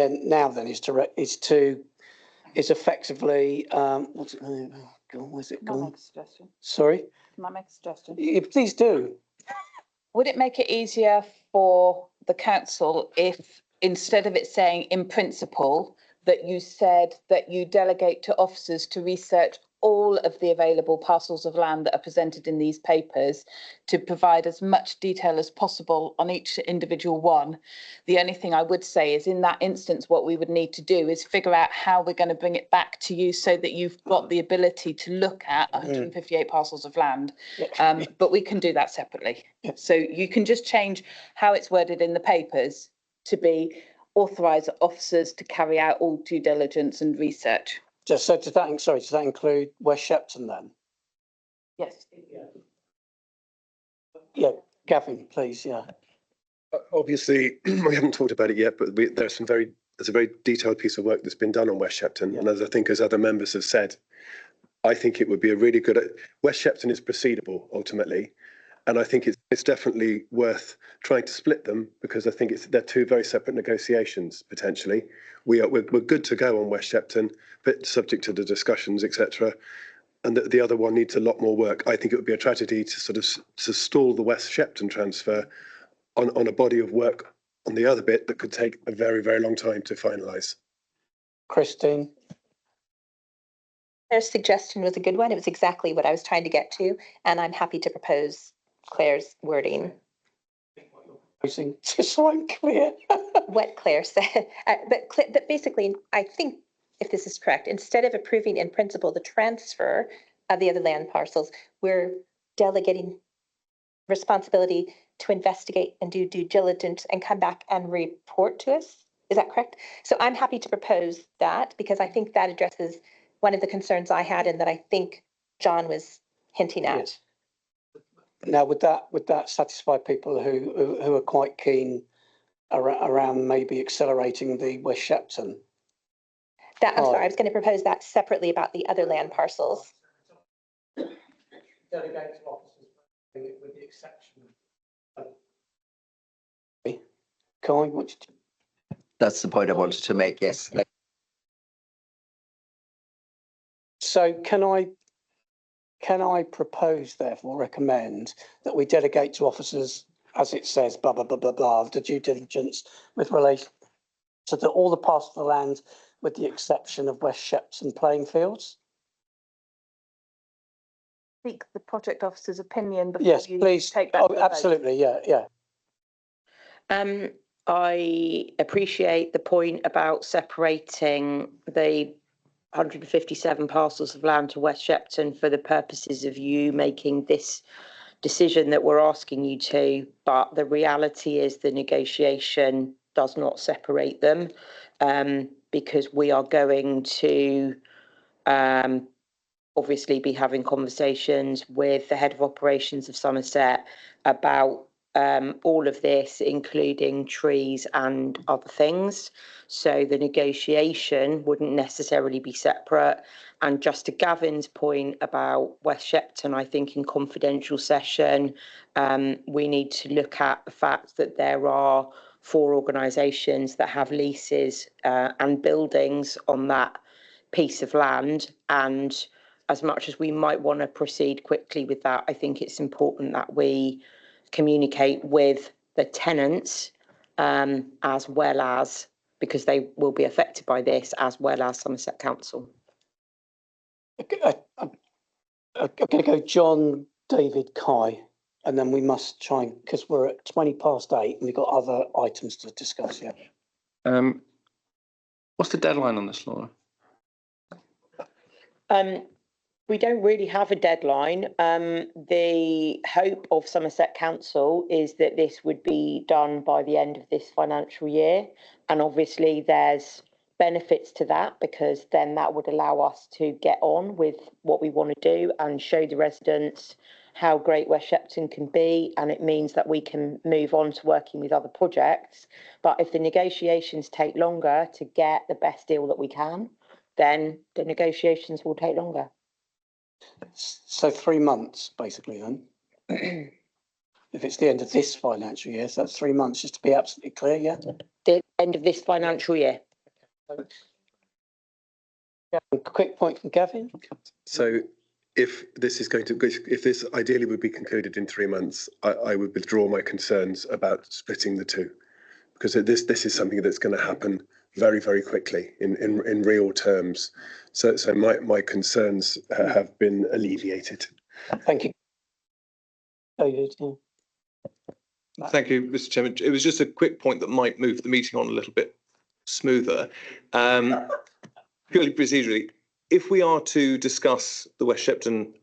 is effectively what's it? Oh God, where's it Can I gone? make a suggestion? Sorry. Can I make a suggestion? Yeah, please do. Would it make it easier for the council if, instead of it saying in principle, that you said that you delegate to officers to research all of the available parcels of land that are presented in these papers, to provide as much detail as possible on each individual one? The only thing I would say is, in that instance, what we would need to do is figure out how we're going to bring it back to you so that you've got the ability to look at 158 parcels of land. But we can do that separately. So you can just change how it's worded in the papers to be authorise officers to carry out all due diligence and research. Does that include West Shepton then? Yes. Yeah, Gavin, please. Yeah. Obviously, we haven't talked about it yet, but there's a very detailed piece of work that's been done on West Shepton, and as other members have said, I think it would be a really good. West Shepton is proceedable ultimately, and I think it's definitely worth trying to split them, because I think they're two very separate negotiations potentially. We're good to go on West Shepton, but subject to the discussions, etc. And the other one needs a lot more work. I think it would be a tragedy to stall the West Shepton transfer on a body of work on the other bit that could take a very, very long time to finalise. Christine? Claire's suggestion was a good one. It was exactly what I was trying to get to, and I'm happy to propose Claire's wording. Just so I'm clear. What Claire said, but basically, I think if this is correct, instead of approving in principle the transfer of the other land parcels, we're delegating responsibility to investigate and do due diligence and come back and report to us. Is that correct? So I'm happy to propose that because I think that addresses one of the concerns I had and that I think John was hinting at. Yes. Now, would that satisfy people who are quite keen around maybe accelerating the West Shepton? That, I'm sorry, I was going to propose that separately about the other land parcels. Delegate to officers with the exception of. Kai, what did you? That's the point I wanted to make, yes. So can I propose, therefore, recommend that we delegate to officers, as it says, blah, blah, blah, blah, blah, the due diligence with relation to all the parcels of land with the exception of West Shepton playing fields? Seek the project officer's opinion before Yes, you please. take that. Oh, to a vote. absolutely. Yeah. I appreciate the point about separating the 157 parcels of land to West Shepton for the purposes of you making this decision that we're asking you to, but the reality is the negotiation does not separate them, because we are going to obviously be having conversations with the head of operations of Somerset about all of this, including trees and other things. So the negotiation wouldn't necessarily be separate. And just to Gavin's point about West Shepton, I think in confidential session, we need to look at the fact that there are 4 organisations that have leases and buildings on that piece of land. And as much as we might want to proceed quickly with that, I think it's important that we communicate with the tenants as well as, because they will be affected by this, as well as Somerset Council. I'm going to go John, David, Kai, and then we must try and, because we're at 8:20 and we've got other items to discuss. Yeah. What's the deadline on this, Laura? We don't really have a deadline. The hope of Somerset Council is that this would be done by the end of this financial year. And obviously there's benefits to that, because then that would allow us to get on with what we want to do and show the residents how great West Shepton can be. And it means that we can move on to working with other projects. But if the negotiations take longer to get the best deal that we can, then the negotiations will take longer. So 3 months, basically, then. If it's the end of this financial year, so that's 3 months, just to be absolutely clear, yeah? The end of this financial year. A quick point from Gavin. So if this is if this ideally would be concluded in 3 months, I would withdraw my concerns about splitting the two, because this is something that's going to happen very, very quickly in real terms. So my concerns have been alleviated. Thank you. David. Thank you, Mr. Chairman. It was just a quick point that might move the meeting on a little bit smoother. Purely procedurally, if we are to discuss the West Shepton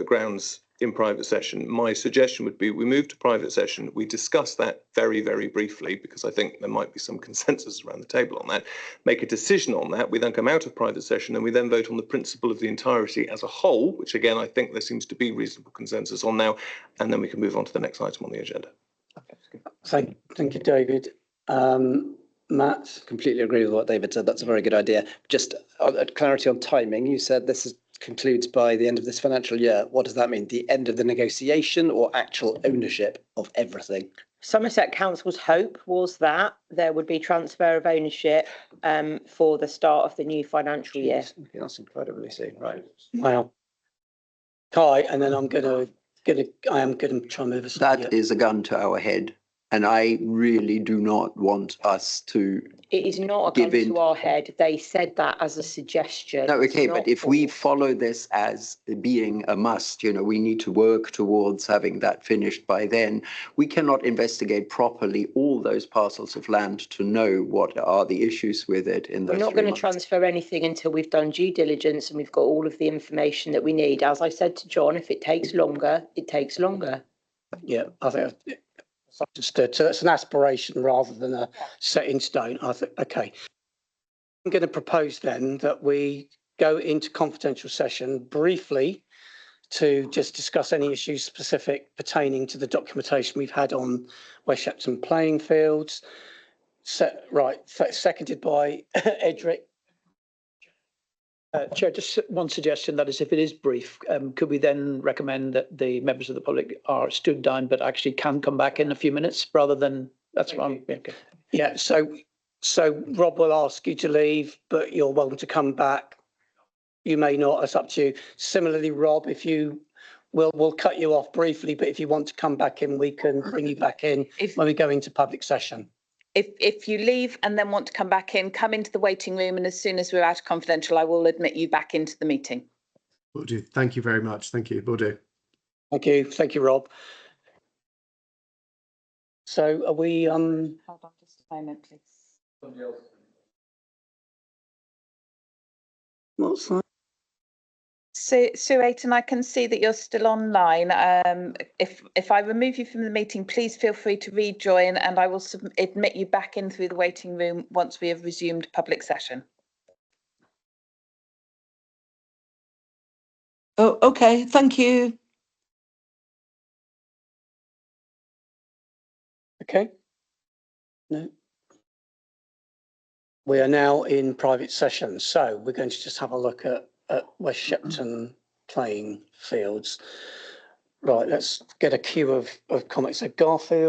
grounds in private session, my suggestion would be we move to private session, we discuss that very, very briefly, because I think there might be some consensus around the table on that, make a decision on that, we then come out of private session and we then vote on the principle of the entirety as a whole, which again, I think there seems to be reasonable consensus on now, and then we can move on to the next item on the agenda. Thank you, David. Matt? Completely agree with what David said. That's a very good idea. Just clarity on timing. You said this concludes by the end of this financial year. What does that mean? The end of the negotiation or actual ownership of everything? Somerset Council's hope was that there would be transfer of ownership for the start of the new financial year. That's incredibly soon, right? Wow. Kai, and then I am going to try and move us. That is a gun to our head. And I really do not want us to. It is not a gun to our head. They said that as a suggestion. No, okay, but if we follow this as being a must, we need to work towards having that finished by then. We cannot investigate properly all those parcels of land to know what are the issues with it in those 3 months. We're not going to transfer anything until we've done due diligence and we've got all of the information that we need. As I said to John, if it takes longer, it takes longer. Yeah, I think Understood. So that's an aspiration rather than a set in stone. I think, okay. I'm going to propose then that we go into confidential session briefly to just discuss any issues specific pertaining to the documentation we've had on West Shepton playing fields. Seconded by Edric. Chair, just one suggestion, that is, if it is brief, could we then recommend that the members of the public are stood down but actually can come back in a few minutes rather than, that's what I'm, okay. Yeah, so Rob will ask you to leave, but you're welcome to come back. You may not, it's up to you. Similarly, Rob, if you we'll cut you off briefly, but if you want to come back in, we can bring you back in when we go into public session. If you leave and then want to come back in, come into the waiting room, and as soon as we're out of confidential, I will admit you back into the meeting. Will do. Thank you very much. Thank you. Will do. Thank you. Thank you, Rob. So are we Hold on just a moment, please. What's that? Sue Ayton, I can see that you're still online. If I remove you from the meeting, please feel free to rejoin, and I will admit you back in through the waiting room once we have resumed public session. Oh, okay. Thank you. Okay. No. We are now in private session, so we're going to just have a look at West Shepton playing fields. Right, let's get a queue of comments. So Garfield.